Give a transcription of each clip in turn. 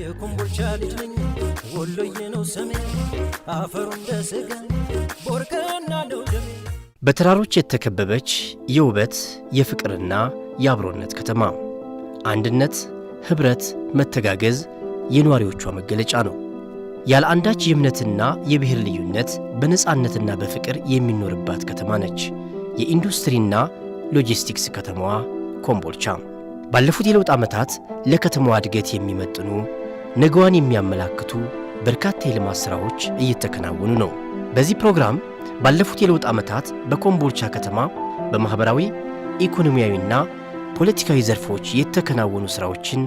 የኮምቦልቻ ልጅ ነኝ ወሎዬ ነው ስሜ አፈሩ እንደስጋ ቦርከና ነው ደሜ በተራሮች የተከበበች የውበት የፍቅርና የአብሮነት ከተማ አንድነት ህብረት መተጋገዝ የኗሪዎቿ መገለጫ ነው ያለ አንዳች የእምነትና የብሔር ልዩነት በነጻነትና በፍቅር የሚኖርባት ከተማ ነች የኢንዱስትሪና ሎጂስቲክስ ከተማዋ ኮምቦልቻ ባለፉት የለውጥ ዓመታት ለከተማዋ እድገት የሚመጥኑ ነገዋን የሚያመላክቱ በርካታ የልማት ሥራዎች እየተከናወኑ ነው በዚህ ፕሮግራም ባለፉት የለውጥ ዓመታት በኮምቦልቻ ከተማ በማህበራዊ ኢኮኖሚያዊና ፖለቲካዊ ዘርፎች የተከናወኑ ሥራዎችን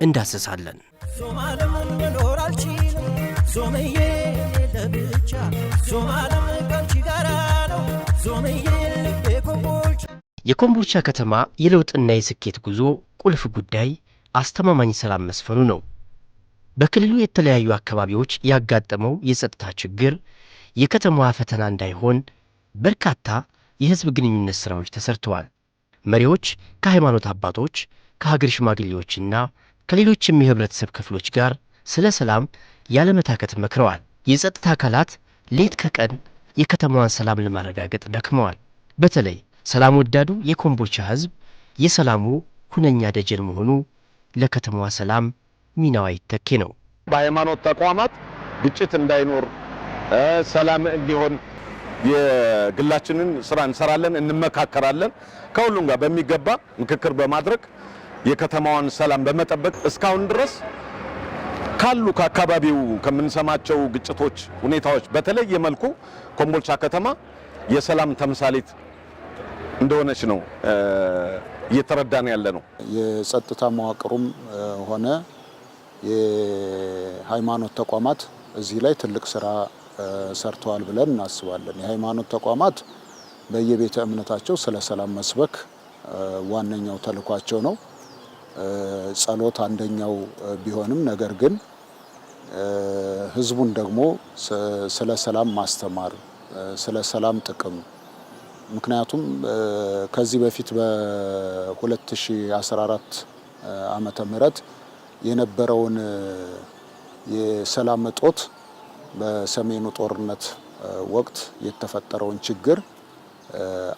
እንዳሰሳለን ሶማለም መኖር አልችልም ሶመዬ ለብቻ ሶማለም ካንቺ ጋር ነው ሶመዬ በኮምቦልቻ የኮምቦልቻ ከተማ የለውጥና የስኬት ጉዞ ቁልፍ ጉዳይ አስተማማኝ ሰላም መስፈኑ ነው በክልሉ የተለያዩ አካባቢዎች ያጋጠመው የጸጥታ ችግር የከተማዋ ፈተና እንዳይሆን በርካታ የህዝብ ግንኙነት ሥራዎች ተሰርተዋል መሪዎች ከሃይማኖት አባቶች ከሀገር ሽማግሌዎችና ከሌሎችም የህብረተሰብ ክፍሎች ጋር ስለ ሰላም ያለመታከት መክረዋል የጸጥታ አካላት ሌት ከቀን የከተማዋን ሰላም ለማረጋገጥ ደክመዋል በተለይ ሰላም ወዳዱ የኮምቦልቻ ህዝብ የሰላሙ ሁነኛ ደጀን መሆኑ ለከተማዋ ሰላም ሚናው አይተኬ ነው በሃይማኖት ተቋማት ግጭት እንዳይኖር ሰላም እንዲሆን የግላችንን ስራ እንሰራለን እንመካከራለን ከሁሉም ጋር በሚገባ ምክክር በማድረግ የከተማዋን ሰላም በመጠበቅ እስካሁን ድረስ ካሉ ከአካባቢው ከምንሰማቸው ግጭቶች ሁኔታዎች በተለየ መልኩ ኮምቦልቻ ከተማ የሰላም ተምሳሌት እንደሆነች ነው እየተረዳን ያለ ነው የጸጥታ መዋቅሩም ሆነ የሃይማኖት ተቋማት እዚህ ላይ ትልቅ ስራ ሰርተዋል ብለን እናስባለን የሃይማኖት ተቋማት በየቤተ እምነታቸው ስለ ሰላም መስበክ ዋነኛው ተልኳቸው ነው ጸሎት አንደኛው ቢሆንም ነገር ግን ህዝቡን ደግሞ ስለ ሰላም ማስተማር ስለ ሰላም ጥቅም ምክንያቱም ከዚህ በፊት በ2014 ዓመተ ምህረት የነበረውን የሰላም እጦት በሰሜኑ ጦርነት ወቅት የተፈጠረውን ችግር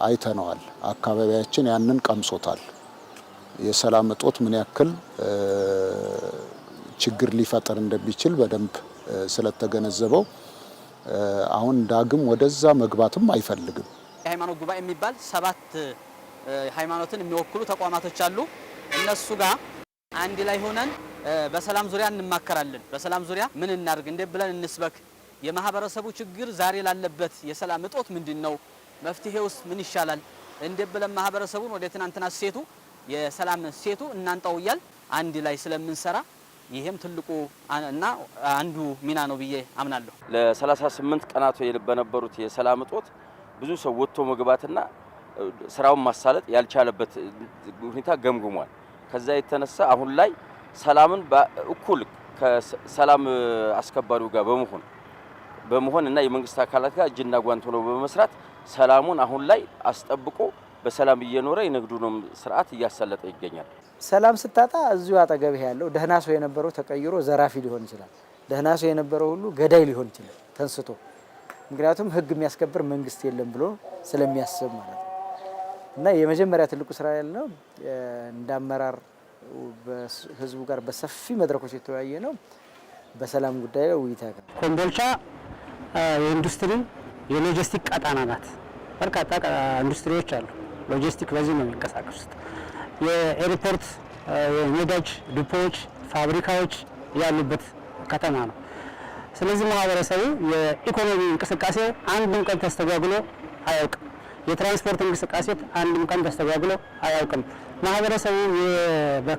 አይተነዋል አካባቢያችን ያንን ቀምሶታል የሰላም እጦት ምን ያክል ችግር ሊፈጠር እንደሚችል በደንብ ስለተገነዘበው አሁን ዳግም ወደዛ መግባትም አይፈልግም የሃይማኖት ጉባኤ የሚባል 7 ሃይማኖትን የሚወክሉ ተቋማቶች አሉ እነሱ ጋር አንድ ላይ ሆነን በሰላም ዙሪያ እንማከራለን በሰላም ዙሪያ ምን እናድርግ እንደብለን እንስበክ የማህበረሰቡ ችግር ዛሬ ላለበት የሰላም እጦት ምንድነው መፍትሄውስ ምን ይሻላል እንደብለን ማህበረሰቡን ወደ ትናንትና ሴቱ የሰላም ሴቱ እናንጣውያል አንድ ላይ ስለምንሰራ ይሄም ትልቁ እና አንዱ ሚና ነው ብዬ አምናለሁ ለ38 ቀናት በነበሩት የሰላም እጦት ብዙ ሰው ወጥቶ መግባትና ስራውን ማሳለጥ ያልቻለበት ሁኔታ ገምግሟል ከዛ የተነሳ አሁን ላይ ሰላምን በእኩል ከሰላም አስከባሪው ጋር በመሆን እና የመንግስት አካላት ጋር እጅና ጓንት ሆነው በመስራት ሰላሙን አሁን ላይ አስጠብቆ በሰላም እየኖረ የንግዱንም ስርዓት እያሳለጠ ይገኛል ሰላም ስታጣ እዚሁ አጠገብህ ያለው ደህና ሰው የነበረው ተቀይሮ ዘራፊ ሊሆን ይችላል ደህና ሰው የነበረው ሁሉ ገዳይ ሊሆን ይችላል ተንስቶ ምክንያቱም ህግ የሚያስከብር መንግስት የለም ብሎ ስለሚያስብ ማለት ነው እና የመጀመሪያ ትልቁ ስራ ያለው እንዳመራር በህዝቡ ጋር በሰፊ መድረኮች የተወያየ ነው በሰላም ጉዳይ ላይ ውይይት ያደረገ ኮምቦልቻ የኢንዱስትሪ የሎጂስቲክ ቀጣና ናት በርካታ ኢንዱስትሪዎች አሉ ሎጂስቲክ በዚህ ነው የሚንቀሳቀሱት የኤርፖርት የነዳጅ ዲፖዎች ፋብሪካዎች ያሉበት ከተማ ነው ስለዚህ ማህበረሰቡ የኢኮኖሚ እንቅስቃሴ አንድም ቀን ተስተጓጉሎ አያውቅም የትራንስፖርት እንቅስቃሴ አንድም ቀን ተስተጓጉሎ አያውቅም ማህበረሰቡ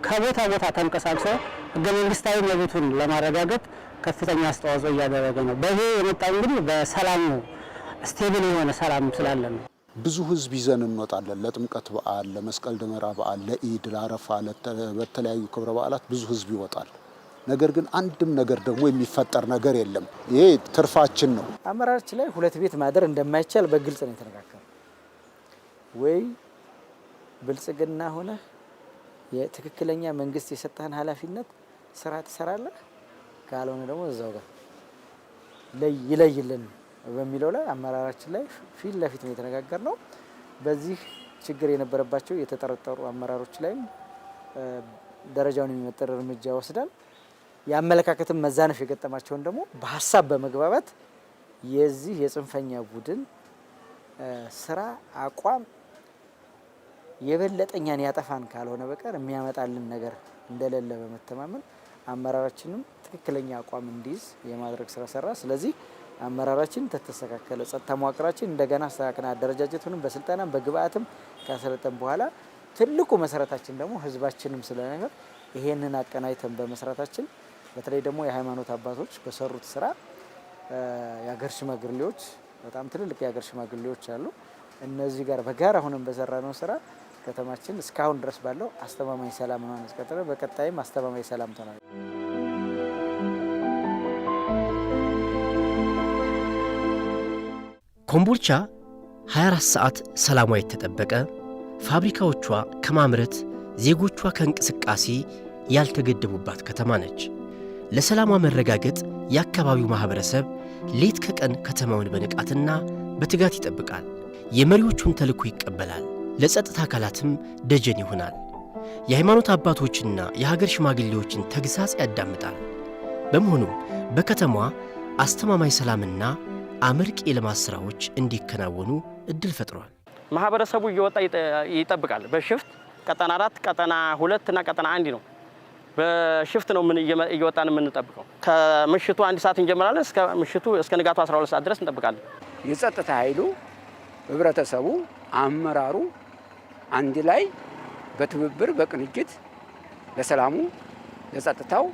ከቦታ ቦታ ተንቀሳቅሶ ህገ መንግስታዊ መብቱን ለማረጋገጥ ከፍተኛ አስተዋጽኦ እያደረገ ነው በዚህ የመጣው እንግዲህ በሰላም ስቴብል የሆነ ሰላም ስላለ ነው ብዙ ህዝብ ይዘን እንወጣለን ለጥምቀት በዓል ለመስቀል ደመራ በዓል ለኢድ ለአረፋ ለተለያዩ ክብረ በዓላት ብዙ ህዝብ ይወጣል ነገር ግን አንድም ነገር ደግሞ የሚፈጠር ነገር የለም ይሄ ትርፋችን ነው አመራርች ላይ ሁለት ቤት ማደር እንደማይቻል በግልጽ ነው የተነጋገረው ወይ ብልጽግና ሆነ የትክክለኛ መንግስት የሰጠህን ኃላፊነት ስራ ትሰራለህ፣ ካልሆነ ደግሞ እዛው ጋር ይለይልን በሚለው ላይ አመራራችን ላይ ፊት ለፊት ነው የተነጋገርነው። በዚህ ችግር የነበረባቸው የተጠረጠሩ አመራሮች ላይም ደረጃውን የሚመጥር እርምጃ ወስደን የአመለካከትን መዛነፍ የገጠማቸውን ደግሞ በሀሳብ በመግባባት የዚህ የጽንፈኛ ቡድን ስራ አቋም የበለጠኛን ያጠፋን ካልሆነ በቀር የሚያመጣልን ነገር እንደሌለ በመተማመን አመራራችንም ትክክለኛ አቋም እንዲይዝ የማድረግ ስራ ሰራ። ስለዚህ አመራራችን ተተስተካከለ፣ ጸጥታ መዋቅራችን እንደገና አስተካክለን አደረጃጀቱንም በስልጠናም በግብአትም ካሰለጠን በኋላ ትልቁ መሰረታችን ደግሞ ህዝባችንም ስለሆነ ይሄንን አቀናይተን በመስራታችን በተለይ ደግሞ የሃይማኖት አባቶች በሰሩት ስራ የሀገር ሽማግሌዎች በጣም ትልልቅ የሀገር ሽማግሌዎች አሉ። እነዚህ ጋር በጋራ ሆነን በሰራነው ስራ ከተማችን እስካሁን ድረስ ባለው አስተማማኝ ሰላም ነው ያስቀጠለ። በቀጣይም አስተማማኝ ሰላም ተናገ ኮምቦልቻ 24 ሰዓት ሰላሟ የተጠበቀ፣ ፋብሪካዎቿ ከማምረት ዜጎቿ ከእንቅስቃሴ ያልተገደቡባት ከተማ ነች። ለሰላሟ መረጋገጥ የአካባቢው ማህበረሰብ ሌት ከቀን ከተማውን በንቃትና በትጋት ይጠብቃል። የመሪዎቹን ተልዕኮ ይቀበላል፣ ለጸጥታ አካላትም ደጀን ይሆናል። የሃይማኖት አባቶችና የሀገር ሽማግሌዎችን ተግሳጽ ያዳምጣል። በመሆኑም በከተማዋ አስተማማኝ ሰላምና አመርቂ የልማት ስራዎች እንዲከናወኑ እድል ፈጥሯል። ማህበረሰቡ እየወጣ ይጠብቃል። በሽፍት ቀጠና 4 ቀጠና 2 እና ቀጠና 1 ነው። በሽፍት ነው እየወጣን የምንጠብቀው። ከምሽቱ 1 ሰዓት እንጀምራለን እስከ ንጋቱ 12 ሰዓት ድረስ እንጠብቃለን። የጸጥታ ኃይሉ፣ ህብረተሰቡ፣ አመራሩ አንድ ላይ በትብብር በቅንጅት ለሰላሙ ለጸጥታው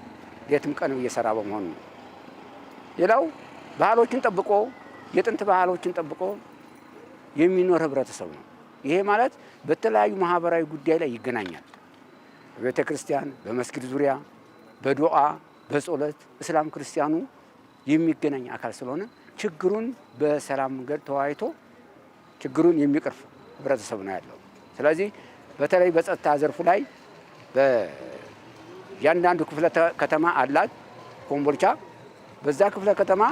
ሌትም ቀን እየሰራ በመሆኑ ነው። ሌላው ባህሎችን ጠብቆ የጥንት ባህሎችን ጠብቆ የሚኖር ህብረተሰብ ነው። ይሄ ማለት በተለያዩ ማህበራዊ ጉዳይ ላይ ይገናኛል። በቤተ ክርስቲያን፣ በመስጊድ ዙሪያ፣ በዱዓ፣ በጸሎት እስላም ክርስቲያኑ የሚገናኝ አካል ስለሆነ ችግሩን በሰላም መንገድ ተወያይቶ ችግሩን የሚቀርፍ ህብረተሰብ ነው ያለው። ስለዚህ በተለይ በጸጥታ ዘርፉ ላይ በእያንዳንዱ ክፍለ ከተማ አላት ኮምቦልቻ። በዛ ክፍለ ከተማ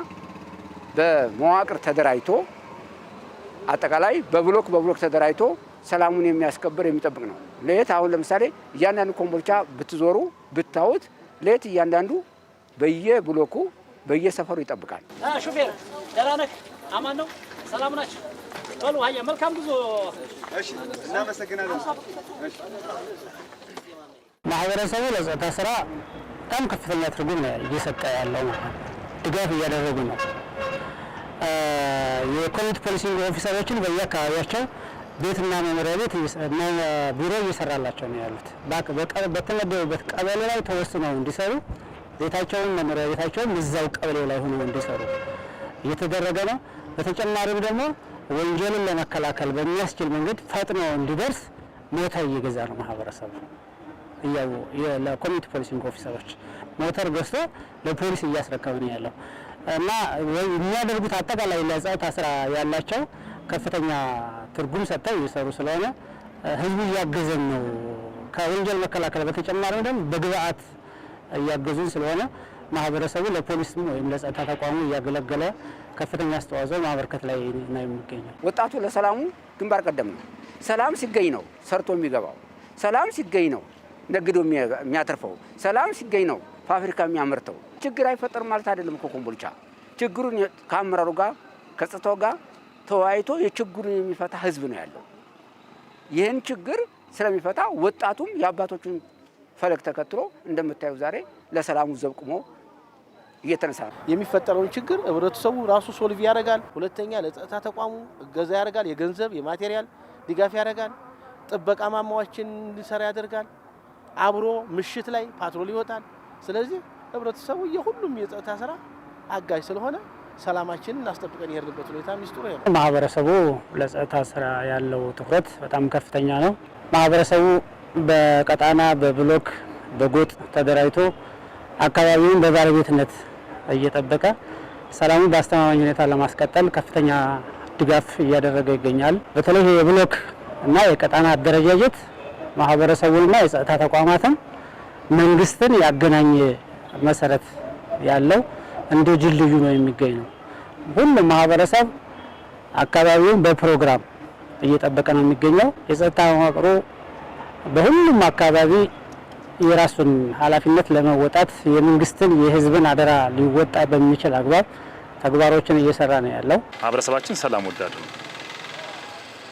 በመዋቅር ተደራጅቶ አጠቃላይ በብሎክ ተደራጅቶ ሰላሙን የሚያስከብር የሚጠብቅ ነው። ለየት አሁን ለምሳሌ እያንዳንዱ ኮምቦልቻ ብትዞሩ ብታዩት ለየት እያንዳንዱ በየብሎኩ በየሰፈሩ ይጠብቃል። ሹፌር ደህና ነህ? አማን ነው? ሰላም ናችሁ? ቶሎ አያ መልካም ጉዞ። እሺ፣ እናመሰግናለን። እሺ፣ ማህበረሰቡ ለጸጥታ ስራ በጣም ከፍተኛ ትርጉም እየሰጠ ያለው ድጋፍ እያደረጉ ነው። የኮሚኒቲ ፖሊሲንግ ኦፊሰሮችን በየአካባቢያቸው ቤትና መኖሪያ ቤት ቢሮ እየሰራላቸው ነው ያሉት። በተመደቡበት ቀበሌ ላይ ተወስነው እንዲሰሩ ቤታቸውን መኖሪያ ቤታቸውን እዛው ቀበሌ ላይ ሆነው እንዲሰሩ እየተደረገ ነው። በተጨማሪም ደግሞ ወንጀልን ለመከላከል በሚያስችል መንገድ ፈጥኖ እንዲደርስ ሞተር እየገዛ ነው ማህበረሰቡ። ለኮሚኒቲ ፖሊሲንግ ኦፊሰሮች ሞተር ገዝቶ ለፖሊስ እያስረከበ ነው ያለው እና የሚያደርጉት አጠቃላይ ለጸጥታ ስራ ያላቸው ከፍተኛ ትርጉም ሰጥተው እየሰሩ ስለሆነ ህዝቡ እያገዘን ነው። ከወንጀል መከላከል በተጨማሪ ደግሞ በግብአት እያገዙን ስለሆነ ማህበረሰቡ ለፖሊስም ወይም ለጸጥታ ተቋሙ እያገለገለ ከፍተኛ አስተዋጽኦ ማበርከት ላይ ነው የሚገኘው። ወጣቱ ለሰላሙ ግንባር ቀደም ነው። ሰላም ሲገኝ ነው ሰርቶ የሚገባው። ሰላም ሲገኝ ነው ነግዶ የሚያተርፈው። ሰላም ሲገኝ ነው ፋብሪካ የሚያመርተው። ችግር አይፈጠርም ማለት አይደለም እኮ ኮምቦልቻ። ችግሩን ከአመራሩ ጋር ከጸጥታው ጋር ተወያይቶ የችግሩን የሚፈታ ህዝብ ነው ያለው። ይህን ችግር ስለሚፈታ ወጣቱም የአባቶቹን ፈለግ ተከትሎ እንደምታዩ ዛሬ ለሰላሙ ዘብቁሞ እየተነሳ የሚፈጠረውን ችግር ህብረተሰቡ ራሱ ሶልቭ ያደርጋል። ሁለተኛ ለጸጥታ ተቋሙ እገዛ ያደርጋል። የገንዘብ የማቴሪያል ድጋፍ ያደርጋል። ጥበቃ ማማዎችን እንዲሰራ ያደርጋል። አብሮ ምሽት ላይ ፓትሮል ይወጣል። ስለዚህ ህብረተሰቡ የሁሉም የጸጥታ ስራ አጋዥ ስለሆነ ሰላማችንን እናስጠብቀን የሄድንበት ሁኔታ ሚስጥሩ ነው። ማህበረሰቡ ለጸጥታ ስራ ያለው ትኩረት በጣም ከፍተኛ ነው። ማህበረሰቡ በቀጣና በብሎክ በጎጥ ተደራጅቶ አካባቢውን በባለቤትነት እየጠበቀ ሰላሙን በአስተማማኝ ሁኔታ ለማስቀጠል ከፍተኛ ድጋፍ እያደረገ ይገኛል። በተለይ የብሎክ እና የቀጣና አደረጃጀት ማህበረሰቡንና የጸጥታ ተቋማትን መንግስትን ያገናኘ መሰረት ያለው እንደ ድልድዩ ነው የሚገኘው። ሁሉም ማህበረሰብ አካባቢውን በፕሮግራም እየጠበቀ ነው የሚገኘው። የጸጥታ መዋቅሩ በሁሉም አካባቢ የራሱን ኃላፊነት ለመወጣት የመንግስትን የህዝብን አደራ ሊወጣ በሚችል አግባብ ተግባሮችን እየሰራ ነው ያለው። ማህበረሰባችን ሰላም ወዳድ ነው።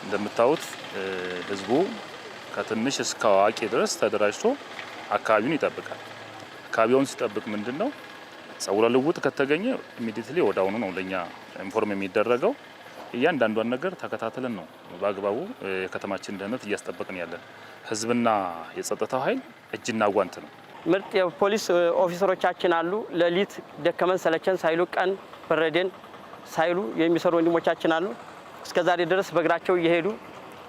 እንደምታዩት ህዝቡ ከትንሽ እስከ አዋቂ ድረስ ተደራጅቶ አካባቢውን ይጠብቃል። አካባቢውን ሲጠብቅ ምንድነው ጸጉረ ልውጥ ከተገኘ ኢሚዲየትሊ ወዳውኑ ነው ለኛ ኢንፎርም የሚደረገው። እያንዳንዷን ነገር ተከታተለን ነው በአግባቡ የከተማችን ደህንነት እያስጠበቅን ያለን። ህዝብና የጸጥታው ኃይል እጅና ጓንት ነው። ምርጥ የፖሊስ ኦፊሰሮቻችን አሉ። ሌሊት ደከመን ሰለቸን ሳይሉ ቀን በረደን ሳይሉ የሚሰሩ ወንድሞቻችን አሉ። እስከዛሬ ድረስ በእግራቸው እየሄዱ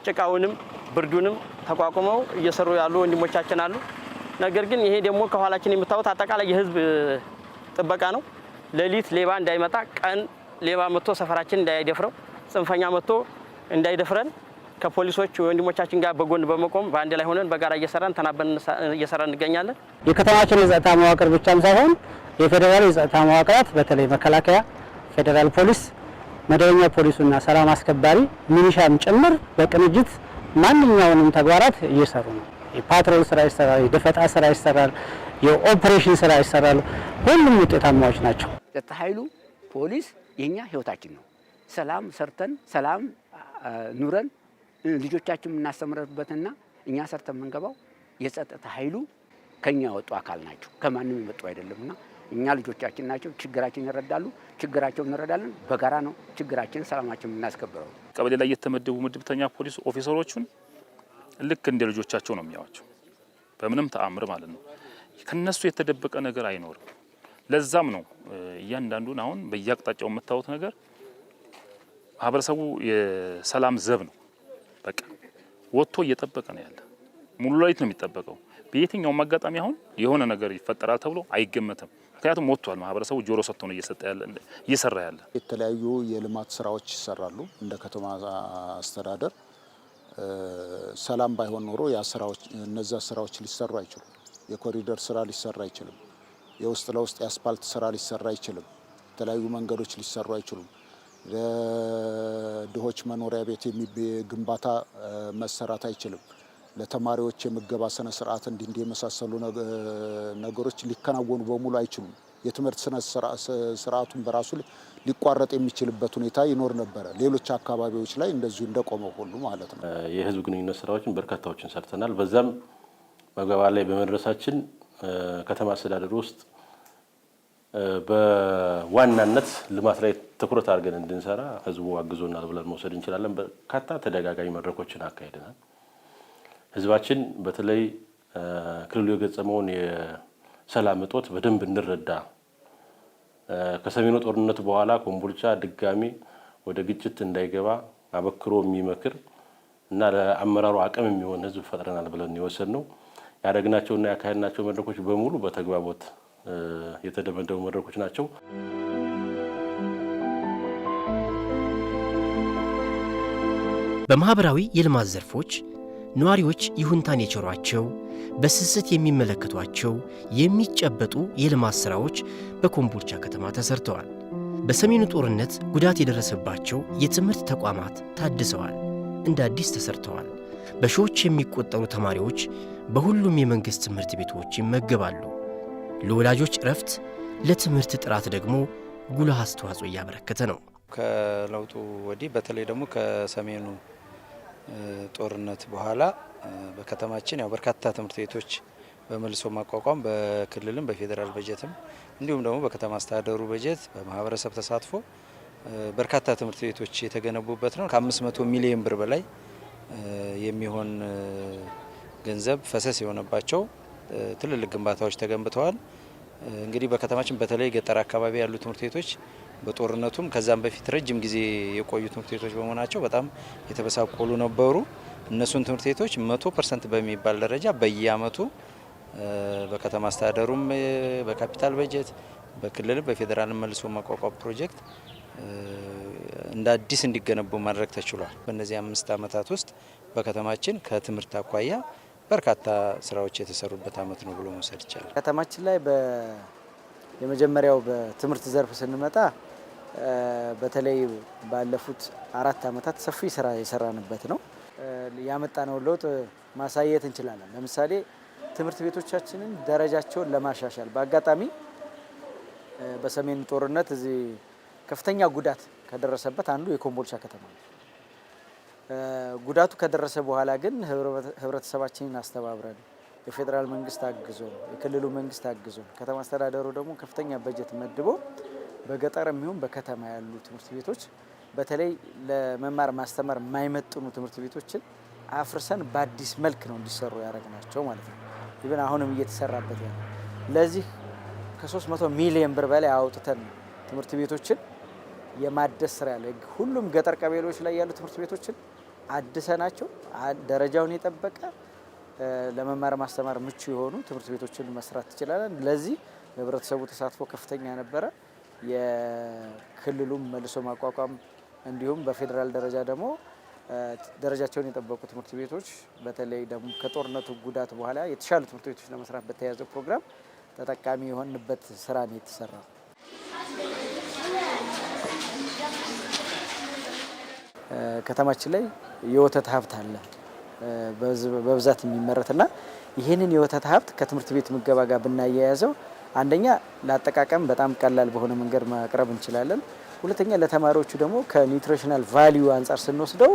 ጭቃውንም ብርዱንም ተቋቁመው እየሰሩ ያሉ ወንድሞቻችን አሉ። ነገር ግን ይሄ ደግሞ ከኋላችን የምታዩት አጠቃላይ የህዝብ ጥበቃ ነው። ሌሊት ሌባ እንዳይመጣ፣ ቀን ሌባ መጥቶ ሰፈራችን እንዳይደፍረው፣ ጽንፈኛ መጥቶ እንዳይደፍረን ከፖሊሶች ወንድሞቻችን ጋር በጎን በመቆም በአንድ ላይ ሆነን በጋራ እየሰራን ተናበን እየሰራን እንገኛለን። የከተማችን የጸጥታ መዋቅር ብቻም ሳይሆን የፌዴራል የጸጥታ መዋቅራት በተለይ መከላከያ፣ ፌዴራል ፖሊስ፣ መደበኛ ፖሊሱና ሰላም አስከባሪ ሚሊሻም ጭምር በቅንጅት ማንኛውንም ተግባራት እየሰሩ ነው። የፓትሮል ስራ ይሰራል፣ የደፈጣ ስራ ይሰራል፣ የኦፕሬሽን ስራ ይሰራል። ሁሉም ውጤታማዎች ናቸው። ጸጥታ ኃይሉ ፖሊስ የኛ ህይወታችን ነው። ሰላም ሰርተን ሰላም ኑረን ልጆቻችን የምናስተምርበትና እኛ ሰርተን የምንገባው የጸጥታ ኃይሉ ከኛ የወጡ አካል ናቸው። ከማንም የመጡ አይደለምና እኛ ልጆቻችን ናቸው። ችግራችን ይረዳሉ፣ ችግራቸውን እንረዳለን። በጋራ ነው ችግራችን ሰላማችን የምናስከብረው። ቀበሌ ላይ የተመደቡ ምድብተኛ ፖሊስ ኦፊሰሮቹን ልክ እንደ ልጆቻቸው ነው የሚያዋቸው። በምንም ተአምር ማለት ነው። ከነሱ የተደበቀ ነገር አይኖርም። ለዛም ነው እያንዳንዱን አሁን በየአቅጣጫው የምታዩት ነገር ማህበረሰቡ የሰላም ዘብ ነው። በቃ ወጥቶ እየጠበቀ ነው ያለ። ሙሉ ሌሊት ነው የሚጠበቀው። በየትኛውም አጋጣሚ አሁን የሆነ ነገር ይፈጠራል ተብሎ አይገመትም። ምክንያቱም ወጥቷል። ማህበረሰቡ ጆሮ ሰጥቶ ነው እየሰራ ያለ። የተለያዩ የልማት ስራዎች ይሰራሉ። እንደ ከተማ አስተዳደር ሰላም ባይሆን ኖሮ እነዛ ስራዎች ሊሰሩ አይችሉም። የኮሪደር ስራ ሊሰራ አይችልም። የውስጥ ለውስጥ የአስፓልት ስራ ሊሰራ አይችልም። የተለያዩ መንገዶች ሊሰሩ አይችሉም። ለድሆች መኖሪያ ቤት ግንባታ መሰራት አይችልም። ለተማሪዎች የምገባ ስነ ስርዓት እንዲህ የመሳሰሉ ነገሮች ሊከናወኑ በሙሉ አይችሉም። የትምህርት ስነ ስርዓቱን በራሱ ሊቋረጥ የሚችልበት ሁኔታ ይኖር ነበረ። ሌሎች አካባቢዎች ላይ እንደዚሁ እንደቆመው ሁሉ ማለት ነው። የህዝብ ግንኙነት ስራዎችን በርካታዎችን ሰርተናል። በዛም መግባባት ላይ በመድረሳችን ከተማ አስተዳደር ውስጥ በዋናነት ልማት ላይ ትኩረት አድርገን እንድንሰራ ህዝቡ አግዞናል ብለን መውሰድ እንችላለን። በርካታ ተደጋጋሚ መድረኮችን አካሂደናል። ህዝባችን በተለይ ክልሉ የገጠመውን የሰላም እጦት በደንብ እንረዳ፣ ከሰሜኑ ጦርነት በኋላ ኮምቦልቻ ድጋሚ ወደ ግጭት እንዳይገባ አበክሮ የሚመክር እና ለአመራሩ አቅም የሚሆን ህዝብ ፈጥረናል ብለን የወሰድነው ያደረግናቸውና ያካሄድናቸው መድረኮች በሙሉ በተግባቦት የተደመደሙ መድረኮች ናቸው። በማህበራዊ የልማት ዘርፎች ነዋሪዎች ይሁንታን የቸሯቸው በስስት የሚመለከቷቸው የሚጨበጡ የልማት ሥራዎች በኮምቦልቻ ከተማ ተሰርተዋል። በሰሜኑ ጦርነት ጉዳት የደረሰባቸው የትምህርት ተቋማት ታድሰዋል፣ እንደ አዲስ ተሰርተዋል። በሺዎች የሚቆጠሩ ተማሪዎች በሁሉም የመንግሥት ትምህርት ቤቶች ይመገባሉ። ለወላጆች እረፍት፣ ለትምህርት ጥራት ደግሞ ጉልህ አስተዋጽኦ እያበረከተ ነው። ከለውጡ ወዲህ በተለይ ደግሞ ከሰሜኑ ጦርነት በኋላ በከተማችን ያው በርካታ ትምህርት ቤቶች በመልሶ ማቋቋም በክልልም በፌዴራል በጀትም እንዲሁም ደግሞ በከተማ አስተዳደሩ በጀት በማህበረሰብ ተሳትፎ በርካታ ትምህርት ቤቶች የተገነቡበት ነው። ከ500 ሚሊዮን ብር በላይ የሚሆን ገንዘብ ፈሰስ የሆነባቸው ትልልቅ ግንባታዎች ተገንብተዋል። እንግዲህ በከተማችን በተለይ ገጠር አካባቢ ያሉ ትምህርት ቤቶች በጦርነቱም ከዛም በፊት ረጅም ጊዜ የቆዩ ትምህርት ቤቶች በመሆናቸው በጣም የተበሳቆሉ ነበሩ። እነሱን ትምህርት ቤቶች 100% በሚባል ደረጃ በየአመቱ በከተማ አስተዳደሩም በካፒታል በጀት በክልል በፌዴራል መልሶ ማቋቋም ፕሮጀክት እንደ አዲስ እንዲገነቡ ማድረግ ተችሏል። በእነዚህ 5 ዓመታት ውስጥ በከተማችን ከትምህርት አኳያ በርካታ ስራዎች የተሰሩበት አመት ነው ብሎ መውሰድ ይቻላል። ከተማችን ላይ የመጀመሪያው በትምህርት ዘርፍ ስንመጣ በተለይ ባለፉት 4 አመታት ሰፊ ስራ የሰራንበት ነው። ያመጣነው ለውጥ ማሳየት እንችላለን። ለምሳሌ ትምህርት ቤቶቻችንን ደረጃቸውን ለማሻሻል በአጋጣሚ በሰሜን ጦርነት እዚህ ከፍተኛ ጉዳት ከደረሰበት አንዱ የኮምቦልቻ ከተማ ነው። ጉዳቱ ከደረሰ በኋላ ግን ህብረተሰባችንን አስተባብረን የፌዴራል መንግስት አግዞ የክልሉ መንግስት አግዞ ከተማ አስተዳደሩ ደግሞ ከፍተኛ በጀት መድቦ በገጠርም ይሁን በከተማ ያሉ ትምህርት ቤቶች በተለይ ለመማር ማስተማር የማይመጥኑ ትምህርት ቤቶችን አፍርሰን በአዲስ መልክ ነው እንዲሰሩ ያደረግናቸው ማለት ነው። ይብን አሁንም እየተሰራበት ያለ ለዚህ ከ300 ሚሊዮን ብር በላይ አውጥተን ትምህርት ቤቶችን የማደስ ስራ ያለ ሁሉም ገጠር ቀበሌዎች ላይ ያሉ ትምህርት ቤቶችን አድሰናቸው ደረጃውን የጠበቀ ለመማር ማስተማር ምቹ የሆኑ ትምህርት ቤቶችን መስራት ትችላለን። ለዚህ ህብረተሰቡ ተሳትፎ ከፍተኛ ነበረ። የክልሉም መልሶ ማቋቋም እንዲሁም በፌዴራል ደረጃ ደግሞ ደረጃቸውን የጠበቁ ትምህርት ቤቶች በተለይ ደግሞ ከጦርነቱ ጉዳት በኋላ የተሻሉ ትምህርት ቤቶች ለመስራት በተያያዘው ፕሮግራም ተጠቃሚ የሆንበት ስራ ነው የተሰራው። ከተማችን ላይ የወተት ሀብት አለ በብዛት የሚመረትና ይህንን የወተት ሀብት ከትምህርት ቤት ምገባ ጋር ብናያያዘው አንደኛ ለአጠቃቀም በጣም ቀላል በሆነ መንገድ ማቅረብ እንችላለን። ሁለተኛ ለተማሪዎቹ ደግሞ ከኒውትሪሽናል ቫልዩ አንጻር ስንወስደው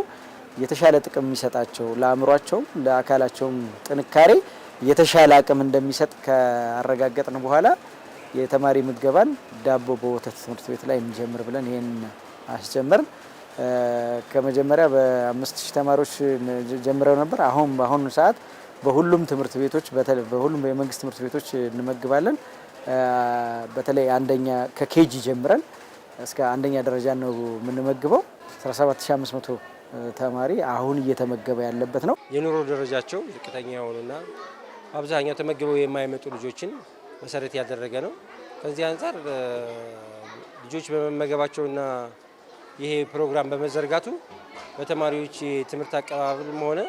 የተሻለ ጥቅም የሚሰጣቸው ለአእምሯቸውም ለአካላቸውም ጥንካሬ የተሻለ አቅም እንደሚሰጥ ካረጋገጥን በኋላ የተማሪ ምገባን ዳቦ በወተት ትምህርት ቤት ላይ እንጀምር ብለን ይሄን አስጀመርን። ከመጀመሪያ በ5000 ተማሪዎች ጀምረው ነበር። አሁን በአሁኑ ሰዓት በሁሉም ትምህርት ቤቶች በሁሉም የመንግስት ትምህርት ቤቶች እንመግባለን። በተለይ አንደኛ ከኬጂ ጀምረን እስከ አንደኛ ደረጃ ነው የምንመግበው። 17500 ተማሪ አሁን እየተመገበ ያለበት ነው። የኑሮ ደረጃቸው ዝቅተኛ የሆኑና አብዛኛው ተመግበው የማይመጡ ልጆችን መሰረት ያደረገ ነው። ከዚህ አንጻር ልጆች በመመገባቸውና ይሄ ፕሮግራም በመዘርጋቱ በተማሪዎች የትምህርት አቀባበልም ሆነ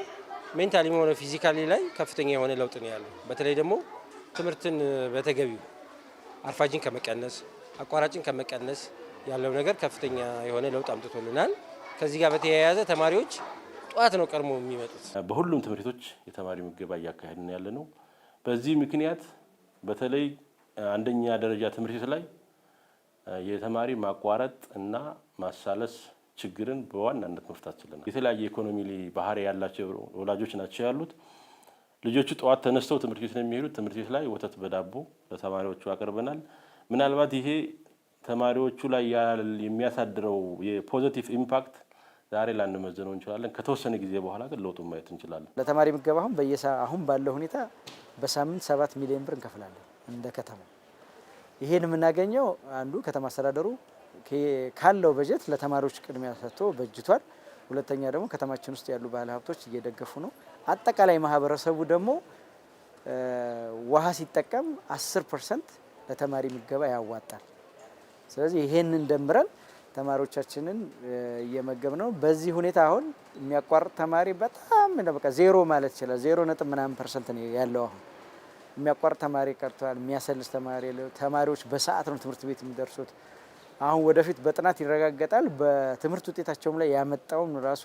ሜንታሊም ሆነ ፊዚካሊ ላይ ከፍተኛ የሆነ ለውጥ ነው ያለው። በተለይ ደግሞ ትምህርትን በተገቢው አርፋጅን ከመቀነስ አቋራጭን ከመቀነስ ያለው ነገር ከፍተኛ የሆነ ለውጥ አምጥቶልናል። ከዚህ ጋር በተያያዘ ተማሪዎች ጧት ነው ቀድሞ የሚመጡት። በሁሉም ትምህርት ቤቶች የተማሪ ምገባ እያካሄድን ያለ ነው። በዚህ ምክንያት በተለይ አንደኛ ደረጃ ትምህርት ቤት ላይ የተማሪ ማቋረጥ እና ማሳለስ ችግርን በዋናነት መፍታት ችለናል። የተለያየ ኢኮኖሚ ባህሪ ያላቸው ወላጆች ናቸው ያሉት። ልጆቹ ጠዋት ተነስተው ትምህርት ቤት ነው የሚሄዱት። ትምህርት ቤት ላይ ወተት በዳቦ ለተማሪዎቹ አቅርበናል። ምናልባት ይሄ ተማሪዎቹ ላይ የሚያሳድረው የፖዚቲቭ ኢምፓክት ዛሬ ላንመዘነው እንችላለን። ከተወሰነ ጊዜ በኋላ ግን ለውጡን ማየት እንችላለን። ለተማሪ ምገባ አሁን ባለው ሁኔታ በሳምንት 7 ሚሊዮን ብር እንከፍላለን እንደ ከተማ። ይሄን የምናገኘው አንዱ ከተማ አስተዳደሩ ካለው በጀት ለተማሪዎች ቅድሚያ ሰጥቶ በጅቷል። ሁለተኛ ደግሞ ከተማችን ውስጥ ያሉ ባለ ሀብቶች እየደገፉ ነው። አጠቃላይ ማህበረሰቡ ደግሞ ውሃ ሲጠቀም 10% ለተማሪ ምገባ ያዋጣል። ስለዚህ ይሄንን ደምረን ተማሪዎቻችንን እየመገብ ነው። በዚህ ሁኔታ አሁን የሚያቋርጥ ተማሪ በጣም በቃ ዜሮ ማለት ይችላል። 0.ምናምን% ነው ያለው። አሁን የሚያቋርጥ ተማሪ ቀርቷል። የሚያሰልስ ተማሪዎች በሰዓት ነው ትምህርት ቤት የሚደርሱት። አሁን ወደፊት በጥናት ይረጋገጣል። በትምህርት ውጤታቸውም ላይ ያመጣውን ራሱ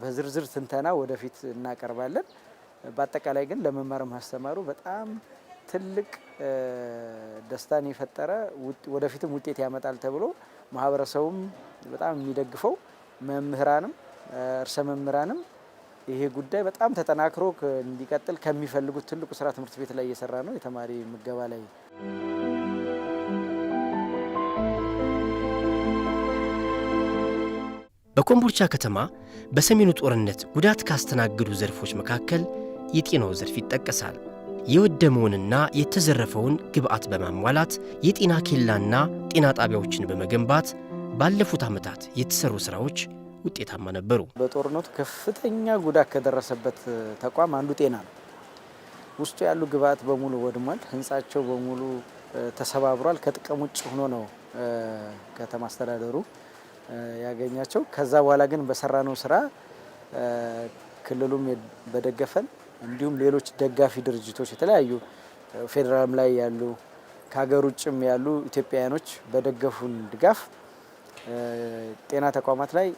በዝርዝር ትንተና ወደፊት እናቀርባለን። በአጠቃላይ ግን ለመማር ማስተማሩ በጣም ትልቅ ደስታን የፈጠረ ወደፊትም ውጤት ያመጣል ተብሎ ማህበረሰቡም በጣም የሚደግፈው መምህራንም እርሰ መምህራንም ይሄ ጉዳይ በጣም ተጠናክሮ እንዲቀጥል ከሚፈልጉት ትልቁ ስራ ትምህርት ቤት ላይ እየሰራ ነው። የተማሪ ምገባ ላይ በኮምቦልቻ ከተማ በሰሜኑ ጦርነት ጉዳት ካስተናገዱ ዘርፎች መካከል የጤናው ዘርፍ ይጠቀሳል። የወደመውንና የተዘረፈውን ግብዓት በማሟላት የጤና ኬላና ጤና ጣቢያዎችን በመገንባት ባለፉት ዓመታት የተሰሩ ስራዎች ውጤታማ ነበሩ። በጦርነቱ ከፍተኛ ጉዳት ከደረሰበት ተቋም አንዱ ጤና ነው። ውስጡ ያሉ ግብዓት በሙሉ ወድሟል። ህንጻቸው በሙሉ ተሰባብሯል። ከጥቅም ውጭ ሆኖ ነው ከተማ አስተዳደሩ ያገኛቸው። ከዛ በኋላ ግን በሰራነው ስራ ክልሉም በደገፈን እንዲሁም ሌሎች ደጋፊ ድርጅቶች የተለያዩ ፌዴራልም ላይ ያሉ ከሀገር ውጭም ያሉ ኢትዮጵያውያኖች በደገፉን ድጋፍ ጤና ተቋማት ላይ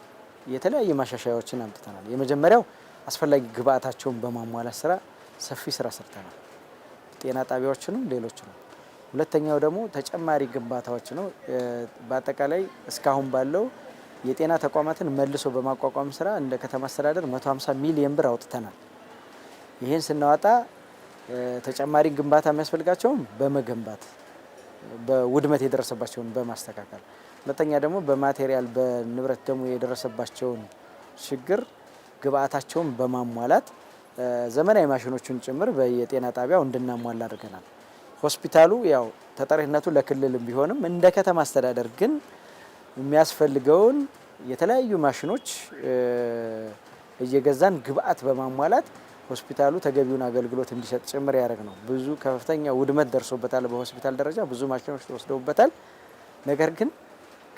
የተለያዩ ማሻሻያዎችን አምጥተናል። የመጀመሪያው አስፈላጊ ግብአታቸውን በማሟላት ስራ ሰፊ ስራ ሰርተናል። ጤና ጣቢያዎችንም ሌሎችንም። ሁለተኛው ደግሞ ተጨማሪ ግንባታዎች ነው። በአጠቃላይ እስካሁን ባለው የጤና ተቋማትን መልሶ በማቋቋም ስራ እንደ ከተማ አስተዳደር 150 ሚሊዮን ብር አውጥተናል። ይህን ስናወጣ ተጨማሪ ግንባታ የሚያስፈልጋቸውም በመገንባት በውድመት የደረሰባቸውን በማስተካከል፣ ሁለተኛ ደግሞ በማቴሪያል በንብረት ደግሞ የደረሰባቸውን ችግር ግብአታቸውን በማሟላት ዘመናዊ ማሽኖችን ጭምር በየጤና ጣቢያው እንድናሟላ አድርገናል። ሆስፒታሉ ያው ተጠሪነቱ ለክልልም ቢሆንም እንደ ከተማ አስተዳደር ግን የሚያስፈልገውን የተለያዩ ማሽኖች እየገዛን ግብአት በማሟላት ሆስፒታሉ ተገቢውን አገልግሎት እንዲሰጥ ጭምር ያደርግ ነው። ብዙ ከፍተኛ ውድመት ደርሶበታል። በሆስፒታል ደረጃ ብዙ ማሽኖች ተወስደውበታል። ነገር ግን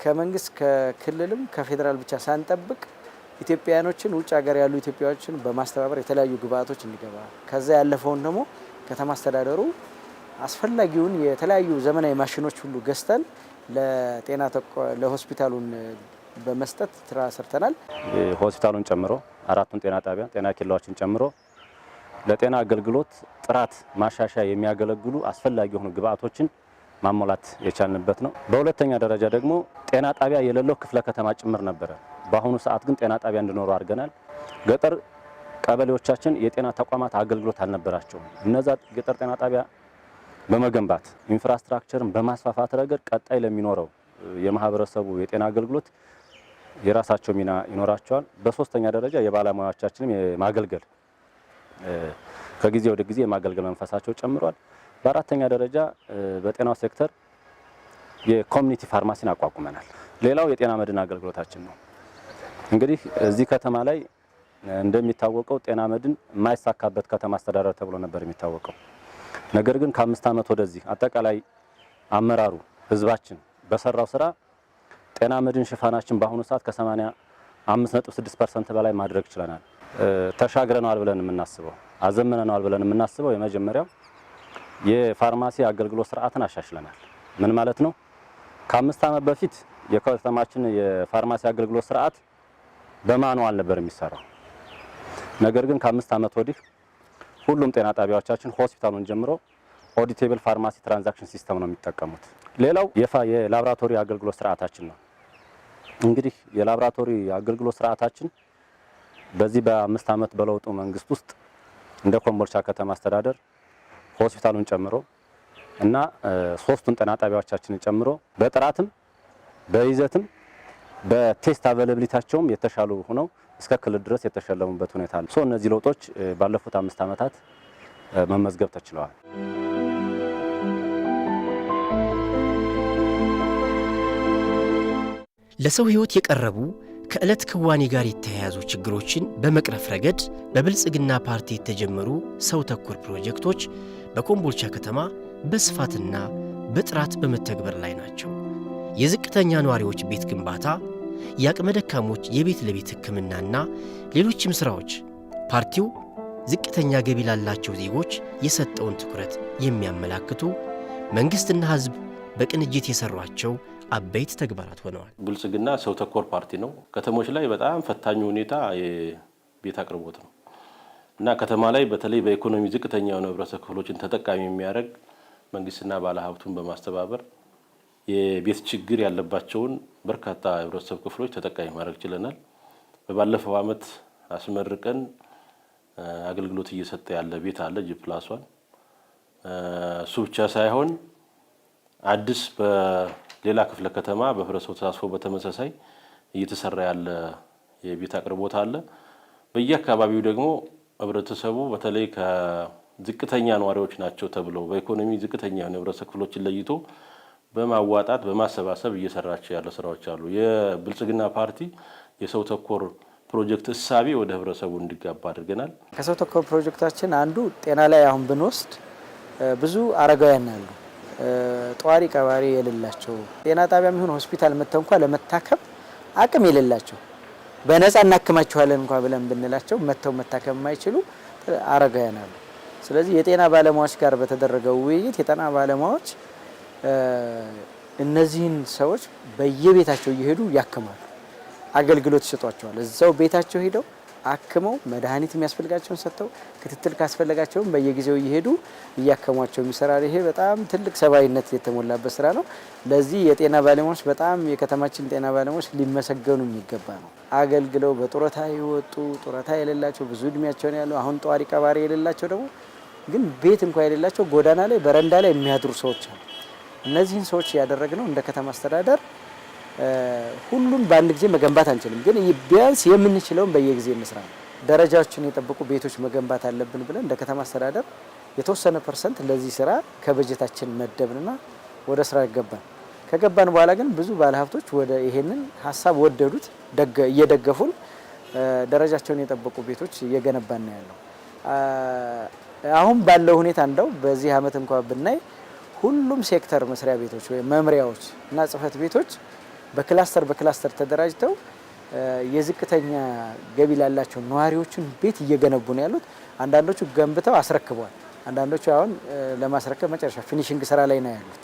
ከመንግስት ከክልልም ከፌዴራል ብቻ ሳንጠብቅ ኢትዮጵያውያኖችን ውጭ ሀገር ያሉ ኢትዮጵያዎችን በማስተባበር የተለያዩ ግብአቶች እንዲገባ ከዛ ያለፈውን ደግሞ ከተማ አስተዳደሩ አስፈላጊውን የተለያዩ ዘመናዊ ማሽኖች ሁሉ ገዝተን ለሆስፒታሉን በመስጠት ስራ ሰርተናል። ሆስፒታሉን ጨምሮ አራቱን ጤና ጣቢያ ጤና ኬላዎችን ጨምሮ ለጤና አገልግሎት ጥራት ማሻሻያ የሚያገለግሉ አስፈላጊ የሆኑ ግብአቶችን ማሟላት የቻልንበት ነው። በሁለተኛ ደረጃ ደግሞ ጤና ጣቢያ የሌለው ክፍለ ከተማ ጭምር ነበረ። በአሁኑ ሰዓት ግን ጤና ጣቢያ እንዲኖሩ አድርገናል። ገጠር ቀበሌዎቻችን የጤና ተቋማት አገልግሎት አልነበራቸውም። እነዛ ገጠር ጤና ጣቢያ በመገንባት ኢንፍራስትራክቸርን በማስፋፋት ረገድ ቀጣይ ለሚኖረው የማህበረሰቡ የጤና አገልግሎት የራሳቸው ሚና ይኖራቸዋል። በሶስተኛ ደረጃ የባለሙያዎቻችንም የማገልገል ከጊዜ ወደ ጊዜ የማገልገል መንፈሳቸው ጨምሯል። በአራተኛ ደረጃ በጤናው ሴክተር የኮሚኒቲ ፋርማሲን አቋቁመናል። ሌላው የጤና መድን አገልግሎታችን ነው። እንግዲህ እዚህ ከተማ ላይ እንደሚታወቀው ጤና መድን የማይሳካበት ከተማ አስተዳደር ተብሎ ነበር የሚታወቀው። ነገር ግን ከ5 ዓመት ወደዚህ አጠቃላይ አመራሩ ህዝባችን በሰራው ስራ ጤና መድን ሽፋናችን በአሁኑ ሰዓት ከ85.6% በላይ ማድረግ ችለናል። ተሻግረናል ብለን የምናስበው አዘመነናል ብለን የምናስበው የመጀመሪያው የፋርማሲ አገልግሎት ስርዓትን አሻሽለናል። ምን ማለት ነው? ከ5 ዓመት በፊት የከተማችን የፋርማሲ አገልግሎት ስርዓት በማኑዋል ነበር የሚሰራው። ነገር ግን ከ5 ዓመት ወዲህ ሁሉም ጤና ጣቢያዎቻችን ሆስፒታሉን ጀምሮ ኦዲቴብል ፋርማሲ ትራንዛክሽን ሲስተም ነው የሚጠቀሙት። ሌላው የላብራቶሪ አገልግሎት ስርዓታችን ነው። እንግዲህ የላብራቶሪ አገልግሎት ስርዓታችን በዚህ በ5 ዓመት በለውጡ መንግስት ውስጥ እንደ ኮምቦልቻ ከተማ አስተዳደር ሆስፒታሉን ጨምሮ እና 3ቱን ጤና ጣቢያዎቻችንን ጨምሮ በጥራትም በይዘትም በቴስት አቬላብሊቲያቸውም የተሻሉ ሆነው እስከ ክልል ድረስ የተሸለሙበት ሁኔታ አለ። እነዚህ ለውጦች ባለፉት 5 ዓመታት መመዝገብ ተችለዋል። ለሰው ሕይወት የቀረቡ ከዕለት ክዋኔ ጋር የተያያዙ ችግሮችን በመቅረፍ ረገድ በብልጽግና ፓርቲ የተጀመሩ ሰው ተኮር ፕሮጀክቶች በኮምቦልቻ ከተማ በስፋትና በጥራት በመተግበር ላይ ናቸው። የዝቅተኛ ነዋሪዎች ቤት ግንባታ፣ የአቅመ ደካሞች የቤት ለቤት ሕክምናና ሌሎችም ሥራዎች ፓርቲው ዝቅተኛ ገቢ ላላቸው ዜጎች የሰጠውን ትኩረት የሚያመላክቱ መንግሥትና ሕዝብ በቅንጅት የሰሯቸው አበይት ተግባራት ሆነዋል። ብልጽግና ሰው ተኮር ፓርቲ ነው። ከተሞች ላይ በጣም ፈታኝ ሁኔታ የቤት አቅርቦት ነው እና ከተማ ላይ በተለይ በኢኮኖሚ ዝቅተኛ የሆኑ ህብረተሰብ ክፍሎችን ተጠቃሚ የሚያደርግ መንግስትና ባለሀብቱን በማስተባበር የቤት ችግር ያለባቸውን በርካታ ህብረተሰብ ክፍሎች ተጠቃሚ ማድረግ ችለናል። በባለፈው ዓመት አስመርቀን አገልግሎት እየሰጠ ያለ ቤት አለ ጂ+1። እሱ ብቻ ሳይሆን አዲስ በሌላ ክፍለ ከተማ በህብረተሰቡ ተሳትፎ በተመሳሳይ እየተሰራ ያለ የቤት አቅርቦት አለ። በየአካባቢው ደግሞ ህብረተሰቡ በተለይ ከዝቅተኛ ነዋሪዎች ናቸው ተብለው በኢኮኖሚ ዝቅተኛ የሆኑ ህብረተሰብ ክፍሎችን ለይቶ በማዋጣት በማሰባሰብ እየሰራቸው ያለ ስራዎች አሉ። የብልጽግና ፓርቲ የሰው ተኮር ፕሮጀክት እሳቤ ወደ ህብረተሰቡ እንዲጋባ አድርገናል። ከሰው ተኮር ፕሮጀክታችን አንዱ ጤና ላይ አሁን ብንወስድ ብዙ አረጋውያን አሉ፣ ጧሪ ቀባሪ የሌላቸው ጤና ጣቢያ የሚሆን ሆስፒታል መጥተው እንኳን ለመታከም አቅም የሌላቸው በነፃ እናክማቸዋለን እንኳን ብለን ብንላቸው መጥተው መታከም የማይችሉ አረጋውያን አሉ። ስለዚህ የጤና ባለሙያዎች ጋር በተደረገው ውይይት የጤና ባለሙያዎች እነዚህን ሰዎች በየቤታቸው እየሄዱ ያክማሉ፣ አገልግሎት ይሰጧቸዋል። እዛው ቤታቸው ሄደው አክመው መድኃኒት የሚያስፈልጋቸውን ሰጥተው ክትትል ካስፈለጋቸውም በየጊዜው እየሄዱ እያከሟቸው የሚሰራ ይሄ በጣም ትልቅ ሰብአዊነት የተሞላበት ስራ ነው። ለዚህ የጤና ባለሙያዎች በጣም የከተማችን ጤና ባለሙያዎች ሊመሰገኑ የሚገባ ነው። አገልግለው በጡረታ የወጡ ጡረታ የሌላቸው ብዙ እድሜያቸውን ያለው አሁን ጧሪ ቀባሪ የሌላቸው ደግሞ ግን ቤት እንኳን የሌላቸው ጎዳና ላይ በረንዳ ላይ የሚያድሩ ሰዎች አሉ። እነዚህን ሰዎች ያደረግነው እንደ ከተማ አስተዳደር ሁሉም በአንድ ጊዜ መገንባት አንችልም፣ ግን ቢያንስ የምንችለውን በየጊዜ እንስራ ነው። ደረጃዎችን የጠበቁ ቤቶች መገንባት አለብን ብለን እንደ ከተማ አስተዳደር የተወሰነ ፐርሰንት ለዚህ ስራ ከበጀታችን መደብንና ወደ ስራ ገባን። ከገባን በኋላ ግን ብዙ ባለሀብቶች ወደ ይሄንን ሀሳብ ወደዱት፣ እየደገፉን ደረጃቸውን የጠበቁ ቤቶች እየገነባን ነው ያለው። አሁን ባለው ሁኔታ እንደው በዚህ አመት እንኳን ብናይ ሁሉም ሴክተር መስሪያ ቤቶች ወይ መምሪያዎች እና ጽህፈት ቤቶች በክላስተር ተደራጅተው የዝቅተኛ ገቢ ላላቸው ነዋሪዎችን ቤት እየገነቡ ነው ያሉት። አንዳንዶቹ ገንብተው አስረክበዋል። አንዳንዶቹ አሁን ለማስረከብ መጨረሻ ፊኒሺንግ ስራ ላይ ነው ያሉት።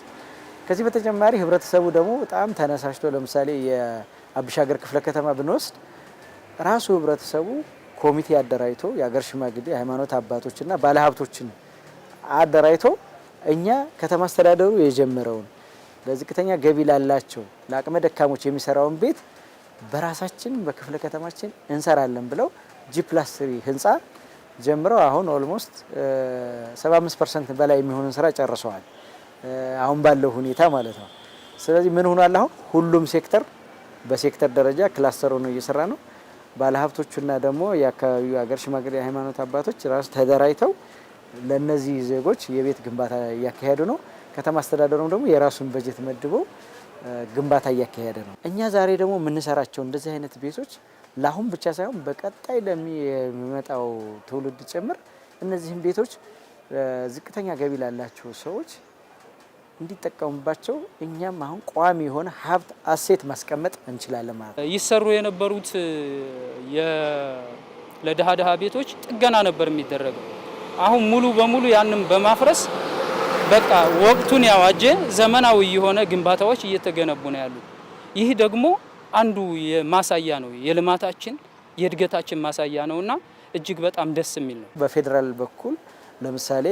ከዚህ በተጨማሪ ህብረተሰቡ ደግሞ በጣም ተነሳሽቶ ለምሳሌ የአብሻገር ክፍለ ከተማ ብንወስድ ራሱ ህብረተሰቡ ኮሚቴ አደራጅቶ የሀገር ሽማግሌ የሃይማኖት አባቶችና ባለሀብቶችን አደራጅቶ እኛ ከተማ አስተዳደሩ የጀመረውን ለዝቅተኛ ገቢ ላላቸው ለአቅመ ደካሞች የሚሰራውን ቤት በራሳችን በክፍለ ከተማችን እንሰራለን ብለው G+3 ህንፃ ጀምረው አሁን ኦልሞስት 75% በላይ የሚሆን ስራ ጨርሰዋል። አሁን ባለው ሁኔታ ማለት ነው። ስለዚህ ምን ሆኗል? አሁን ሁሉም ሴክተር በሴክተር ደረጃ ክላስተር ሆኖ እየሰራ ነው። ባለሀብቶቹና ደግሞ የአካባቢው ሀገር ሽማግሌ ሃይማኖት አባቶች ራሱ ተደራጅተው ለነዚህ ዜጎች የቤት ግንባታ እያካሄዱ ነው። ከተማ አስተዳደሩም ደግሞ የራሱን በጀት መድቦ ግንባታ እያካሄደ ነው። እኛ ዛሬ ደግሞ የምንሰራቸው እንደዚህ አይነት ቤቶች ለአሁን ብቻ ሳይሆን በቀጣይ ለሚመጣው ትውልድ ጭምር እነዚህን ቤቶች ዝቅተኛ ገቢ ላላቸው ሰዎች እንዲጠቀሙባቸው እኛም አሁን ቋሚ የሆነ ሀብት አሴት ማስቀመጥ እንችላለን ማለት ነው። ይሰሩ የነበሩት ለድሃ ቤቶች ጥገና ነበር የሚደረገው። አሁን ሙሉ በሙሉ ያንን በማፍረስ በቃ ወቅቱን ያዋጀ ዘመናዊ የሆነ ግንባታዎች እየተገነቡ ነው ያሉት። ይህ ደግሞ አንዱ የማሳያ ነው፣ የልማታችን የእድገታችን ማሳያ ነውና እጅግ በጣም ደስ የሚል ነው። በፌዴራል በኩል ለምሳሌ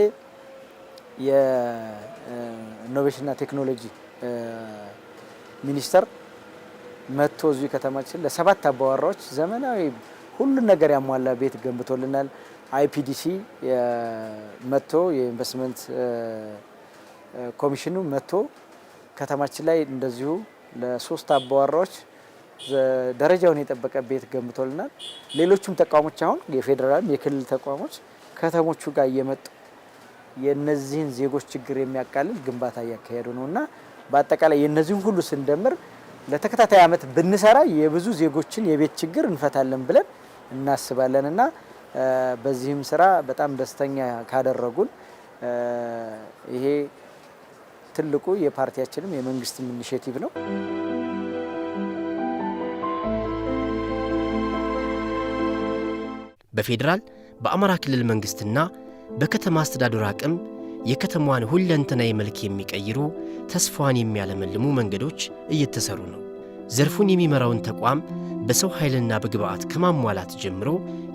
የኢኖቬሽንና ቴክኖሎጂ ሚኒስቴር መጥቶ እዚህ ከተማችን ለ7 አባወራዎች ዘመናዊ ሁሉን ነገር ያሟላ ቤት ገንብቶልናል። አይፒዲሲ መጥቶ የኢንቨስትመንት ኮሚሽኑ መጥቶ ከተማችን ላይ እንደዚሁ ለ3 አባወራዎች ደረጃውን የጠበቀ ቤት ገንብቶልናል። ሌሎችም ተቋሞች አሁን የፌዴራልም የክልል ተቋሞች ከተሞቹ ጋር እየመጡ የነዚህን ዜጎች ችግር የሚያቃልል ግንባታ እያካሄዱ ነውና በአጠቃላይ የነዚህን ሁሉ ስንደምር ለተከታታይ አመት ብንሰራ የብዙ ዜጎችን የቤት ችግር እንፈታለን ብለን እናስባለንና በዚህም ስራ በጣም ደስተኛ ካደረጉን ይሄ ትልቁ የፓርቲያችንም የመንግስትም ኢኒሼቲቭ ነው። በፌዴራል በአማራ ክልል መንግስትና በከተማ አስተዳደሩ አቅም የከተማዋን ሁለንተናዊ መልክ የሚቀይሩ ተስፋዋን የሚያለመልሙ መንገዶች እየተሰሩ ነው። ዘርፉን የሚመራውን ተቋም በሰው ኃይልና በግብአት ከማሟላት ጀምሮ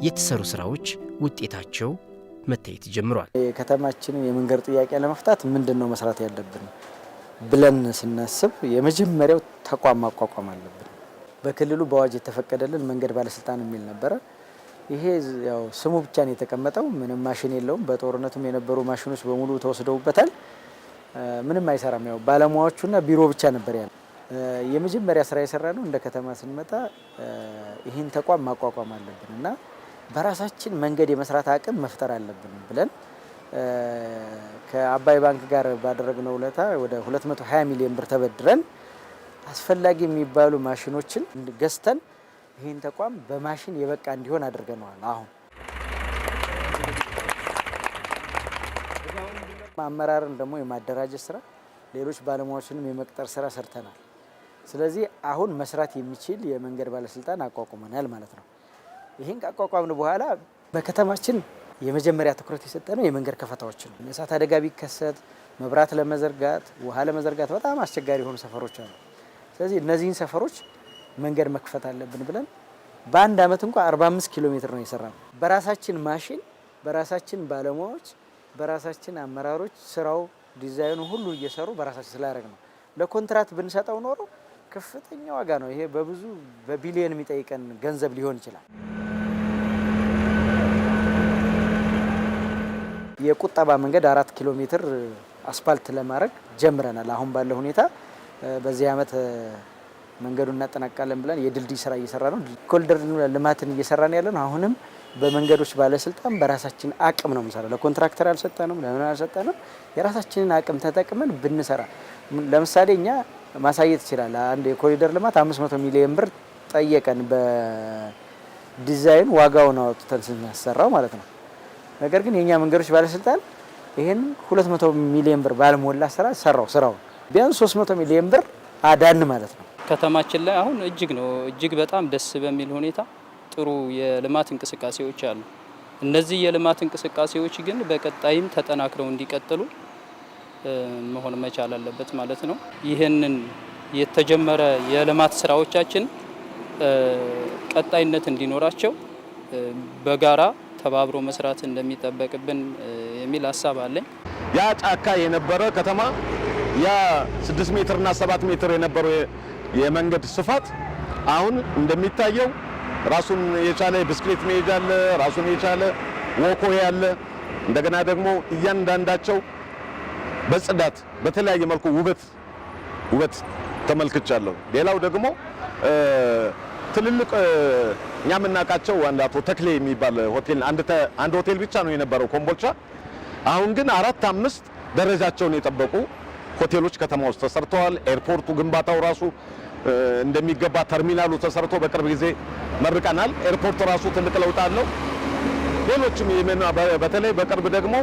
የተሰሩ ስራዎች ውጤታቸው መታየት ጀምሯል። የከተማችንን የመንገድ ጥያቄ ለመፍታት ምንድነው መስራት ያለብን ብለን ስናስብ የመጀመሪያው ተቋም ማቋቋም አለብን። በክልሉ በአዋጅ የተፈቀደልን መንገድ ባለስልጣን የሚል ነበረ። ይሄ ያው ስሙ ብቻ ነው የተቀመጠው፣ ምንም ማሽን የለውም። በጦርነቱም የነበሩ ማሽኖች በሙሉ ተወስደውበታል። ምንም አይሰራም። ያው ባለሙያዎቹና ቢሮ ብቻ ነበር ያለው። የመጀመሪያ ስራ የሰራ ነው እንደ ከተማ ስንመጣ ይህን ተቋም ማቋቋም አለብን እና በራሳችን መንገድ የመስራት አቅም መፍጠር አለብን ብለን ከአባይ ባንክ ጋር ባደረግነው ውለታ ወደ 220 ሚሊዮን ብር ተበድረን አስፈላጊ የሚባሉ ማሽኖችን ገዝተን ይህን ተቋም በማሽን የበቃ እንዲሆን አድርገነዋል። አሁን አመራርን ደግሞ የማደራጀት ስራ፣ ሌሎች ባለሙያዎችንም የመቅጠር ስራ ሰርተናል። ስለዚህ አሁን መስራት የሚችል የመንገድ ባለስልጣን አቋቁመናል ማለት ነው። ይህን ካቋቋምን በኋላ በከተማችን የመጀመሪያ ትኩረት የሰጠነው የመንገድ ከፈታዎች ነው። የእሳት አደጋ ቢከሰት መብራት ለመዘርጋት ውሃ ለመዘርጋት በጣም አስቸጋሪ የሆኑ ሰፈሮች አሉ። ስለዚህ እነዚህን ሰፈሮች መንገድ መክፈት አለብን ብለን በአንድ አመት እንኳን 45 ኪሎ ሜትር ነው የሰራነው። በራሳችን ማሽን፣ በራሳችን ባለሙያዎች፣ በራሳችን አመራሮች ስራው ዲዛይኑ ሁሉ እየሰሩ በራሳችን ስላደረግ ነው። ለኮንትራት ብንሰጠው ኖሮ ከፍተኛ ዋጋ ነው። ይሄ በብዙ በቢሊየን የሚጠይቀን ገንዘብ ሊሆን ይችላል። የቁጠባ መንገድ 4 ኪሎ ሜትር አስፓልት ለማድረግ ጀምረናል። አሁን ባለው ሁኔታ በዚህ አመት መንገዱን እናጠናቃለን ብለን የድልድይ ስራ እየሰራ ነው። ኮሪደር ልማትን እየሰራን ያለ ነው። አሁንም በመንገዶች ባለስልጣን በራሳችን አቅም ነው የምንሰራው። ለኮንትራክተር አልሰጠንም፣ ለምን አልሰጠንም። የራሳችንን አቅም ተጠቅመን ብንሰራ ለምሳሌ እኛ ማሳየት ይችላል። አንድ የኮሪደር ልማት 500 ሚሊዮን ብር ጠየቀን በዲዛይን ዋጋውን አውጥተን ስናሰራው ማለት ነው። ነገር ግን የኛ መንገዶች ባለስልጣን ይሄን 200 ሚሊዮን ብር ባልሞላ ስራ ሰራው። ስራው ቢያንስ 300 ሚሊዮን ብር አዳን ማለት ነው። ከተማችን ላይ አሁን እጅግ በጣም ደስ በሚል ሁኔታ ጥሩ የልማት እንቅስቃሴዎች አሉ። እነዚህ የልማት እንቅስቃሴዎች ግን በቀጣይም ተጠናክረው እንዲቀጥሉ መሆን መቻል አለበት ማለት ነው። ይህንን የተጀመረ የልማት ስራዎቻችን ቀጣይነት እንዲኖራቸው በጋራ ተባብሮ መስራት እንደሚጠበቅብን የሚል ሀሳብ አለኝ። ያ ጫካ የነበረ ከተማ ያ 6 ሜትር እና 7 ሜትር የነበረው የመንገድ ስፋት አሁን እንደሚታየው ራሱን የቻለ ብስክሌት መሄጃ አለ፣ ራሱን የቻለ ወኮ ያለ፣ እንደገና ደግሞ እያንዳንዳቸው በጽዳት በተለያየ መልኩ ውበት ተመልክቻለሁ። ሌላው ደግሞ ትልልቅ እኛ የምናውቃቸው አቶ ተክሌ የሚባል ሆቴል አንድ ሆቴል ብቻ ነው የነበረው ኮምቦልቻ። አሁን ግን 4-5 ደረጃቸውን የጠበቁ ሆቴሎች ከተማ ውስጥ ተሰርተዋል። ኤርፖርቱ ግንባታው ራሱ እንደሚገባ ተርሚናሉ ተሰርቶ በቅርብ ጊዜ መርቀናል። ኤርፖርት ራሱ ትልቅ ለውጥ አለው። ሌሎችም በተለይ በቅርብ ደግሞ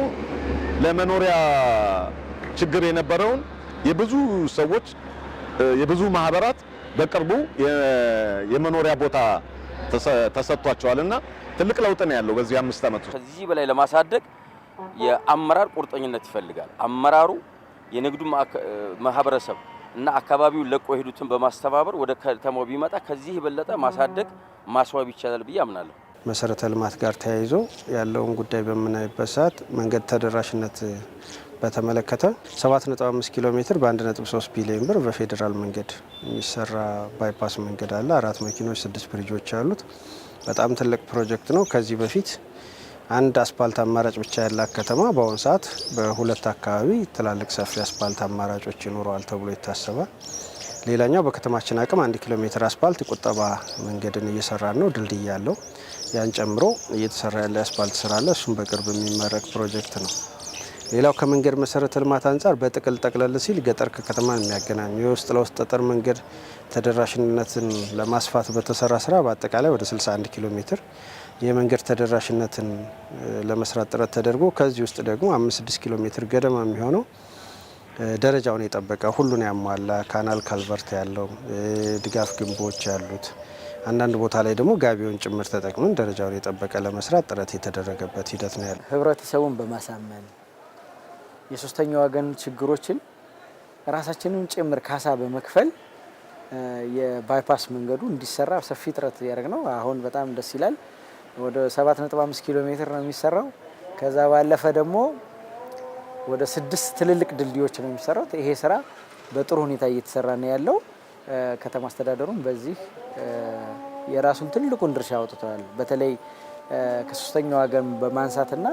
ለመኖሪያ ችግር የነበረውን የብዙ ሰዎች የብዙ ማህበራት በቅርቡ የመኖሪያ ቦታ ተሰጥቷቸዋልና ትልቅ ለውጥ ነው ያለው በዚህ 5 አመት። ከዚህ በላይ ለማሳደግ የአመራር ቁርጠኝነት ይፈልጋል። አመራሩ የንግዱ ማህበረሰብ እና አካባቢውን ለቆ ሄዱትን በማስተባበር ወደ ከተማው ቢመጣ ከዚህ የበለጠ ማሳደግ ማስዋብ ይቻላል ብዬ አምናለሁ። መሰረተ ልማት ጋር ተያይዞ ያለውን ጉዳይ በምናይበት ሰዓት መንገድ ተደራሽነት በተመለከተ 7.5 ኪሎ ሜትር በ1.3 ቢሊዮን ብር በፌዴራል መንገድ የሚሰራ ባይፓስ መንገድ አለ። 4 መኪኖች 6 ብሪጆች አሉት። በጣም ትልቅ ፕሮጀክት ነው። ከዚህ በፊት አንድ አስፓልት አማራጭ ብቻ ያላት ከተማ በአሁኑ ሰዓት በሁለት አካባቢ ትላልቅ ሰፊ አስፓልት አማራጮች ይኖረዋል ተብሎ ይታሰባል። ሌላኛው በከተማችን አቅም 1 ኪሎ ሜትር አስፓልት ቁጠባ መንገድን እየሰራን ነው። ድልድይ ያለው ያን ጨምሮ እየተሰራ ያለ አስፓልት ስራ አለ። እሱም በቅርብ የሚመረቅ ፕሮጀክት ነው። ሌላው ከመንገድ መሰረተ ልማት አንጻር በጥቅል ጠቅለል ሲል ገጠር ከከተማ የሚያገናኝ የውስጥ ለውስጥ ጠጠር መንገድ ተደራሽነትን ለማስፋት በተሰራ ስራ በአጠቃላይ ወደ 61 ኪሎ ሜትር የመንገድ ተደራሽነትን ለመስራት ጥረት ተደርጎ ከዚህ ውስጥ ደግሞ 5-6 ኪሎ ሜትር ገደማ የሚሆነው ደረጃውን የጠበቀ ሁሉን ያሟላ ካናል ካልቨርት ያለው ድጋፍ ግንቦች ያሉት አንዳንድ ቦታ ላይ ደግሞ ጋቢውን ጭምር ተጠቅመን ደረጃውን የጠበቀ ለመስራት ጥረት የተደረገበት ሂደት ነው ያለው። ህብረተሰቡን በማሳመን የሶስተኛ ወገን ችግሮችን ራሳችንን ጭምር ካሳ በመክፈል የባይፓስ መንገዱ እንዲሰራ ሰፊ ጥረት ያደረግ ነው። አሁን በጣም ደስ ይላል። ወደ 7.5 ኪሎ ሜትር ነው የሚሰራው። ከዛ ባለፈ ደግሞ ወደ 6 ትልልቅ ድልድዮች ነው የሚሰራው። ይሄ ስራ በጥሩ ሁኔታ እየተሰራ ነው ያለው። ከተማ አስተዳደሩም በዚህ የራሱን ትልቁን ድርሻ አውጥቷል። በተለይ ከሶስተኛ ወገን በማንሳትና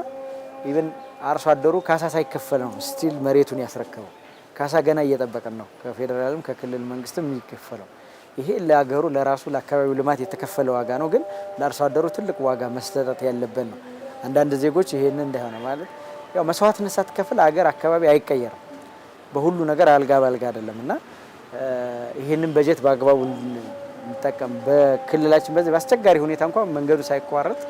ኢቭን አርሶ አደሩ ካሳ ሳይከፈል ነው ስቲል መሬቱን ያስረከበው። ካሳ ገና እየጠበቀን ነው ከፌዴራልም ከክልል መንግስትም የሚከፈለው። ይሄ ለሀገሩ ለራሱ ለአካባቢው ልማት የተከፈለ ዋጋ ነው። ግን ለአርሶ አደሩ ትልቅ ዋጋ መስጠት ያለበት ነው። አንዳንድ ዜጎች ይሄንን እንዳይሆነ ማለት ያው መስዋዕትነት ሳትከፍል አገር አካባቢ አይቀየርም። በሁሉ ነገር አልጋ ባልጋ አይደለም እና ይሄንን በጀት በአግባቡ እንጠቀም። በክልላችን በዚህ በአስቸጋሪ ሁኔታ እንኳን መንገዱ ሳይቋረጥ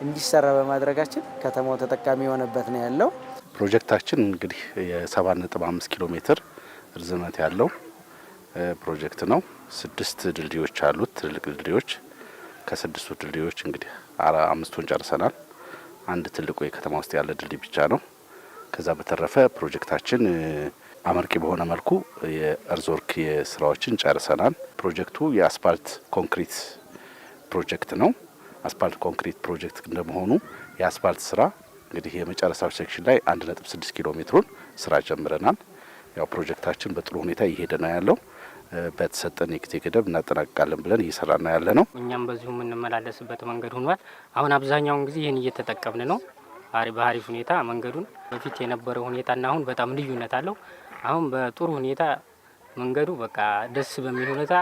እንዲሰራ በማድረጋችን ከተማው ተጠቃሚ የሆነበት ነው ያለው። ፕሮጀክታችን እንግዲህ የ7.5 ኪሎ ሜትር ርዝመት ያለው ፕሮጀክት ነው። 6 ድልድዮች አሉት፣ ትልልቅ ድልድዮች። ከ6ቱ ድልድዮች እንግዲህ 5ቱን ጨርሰናል። አንድ ትልቁ የከተማ ውስጥ ያለ ድልድይ ብቻ ነው። ከዛ በተረፈ ፕሮጀክታችን አመርቂ በሆነ መልኩ የእርዝወርክ የስራዎችን ጨርሰናል። ፕሮጀክቱ የአስፓልት ኮንክሪት ፕሮጀክት ነው። አስፓልት ኮንክሪት ፕሮጀክት እንደመሆኑ የአስፓልት ስራ እንግዲህ የመጨረሻው ሴክሽን ላይ 1.6 ኪሎ ሜትሩን ስራ ጀምረናል። ያው ፕሮጀክታችን በጥሩ ሁኔታ እየሄደ ነው ያለው። በተሰጠን የጊዜ ገደብ እናጠናቅቃለን ብለን እየሰራን ነው ያለ ነው። እኛም በዚሁ የምንመላለስበት መንገድ ሆኗል። አሁን አብዛኛውን ጊዜ ይህን እየተጠቀምን ነው። በአሪፍ ሁኔታ መንገዱን በፊት የነበረው ሁኔታና አሁን በጣም ልዩነት አለው። አሁን በጥሩ ሁኔታ መንገዱ በቃ ደስ በሚል ሁኔታ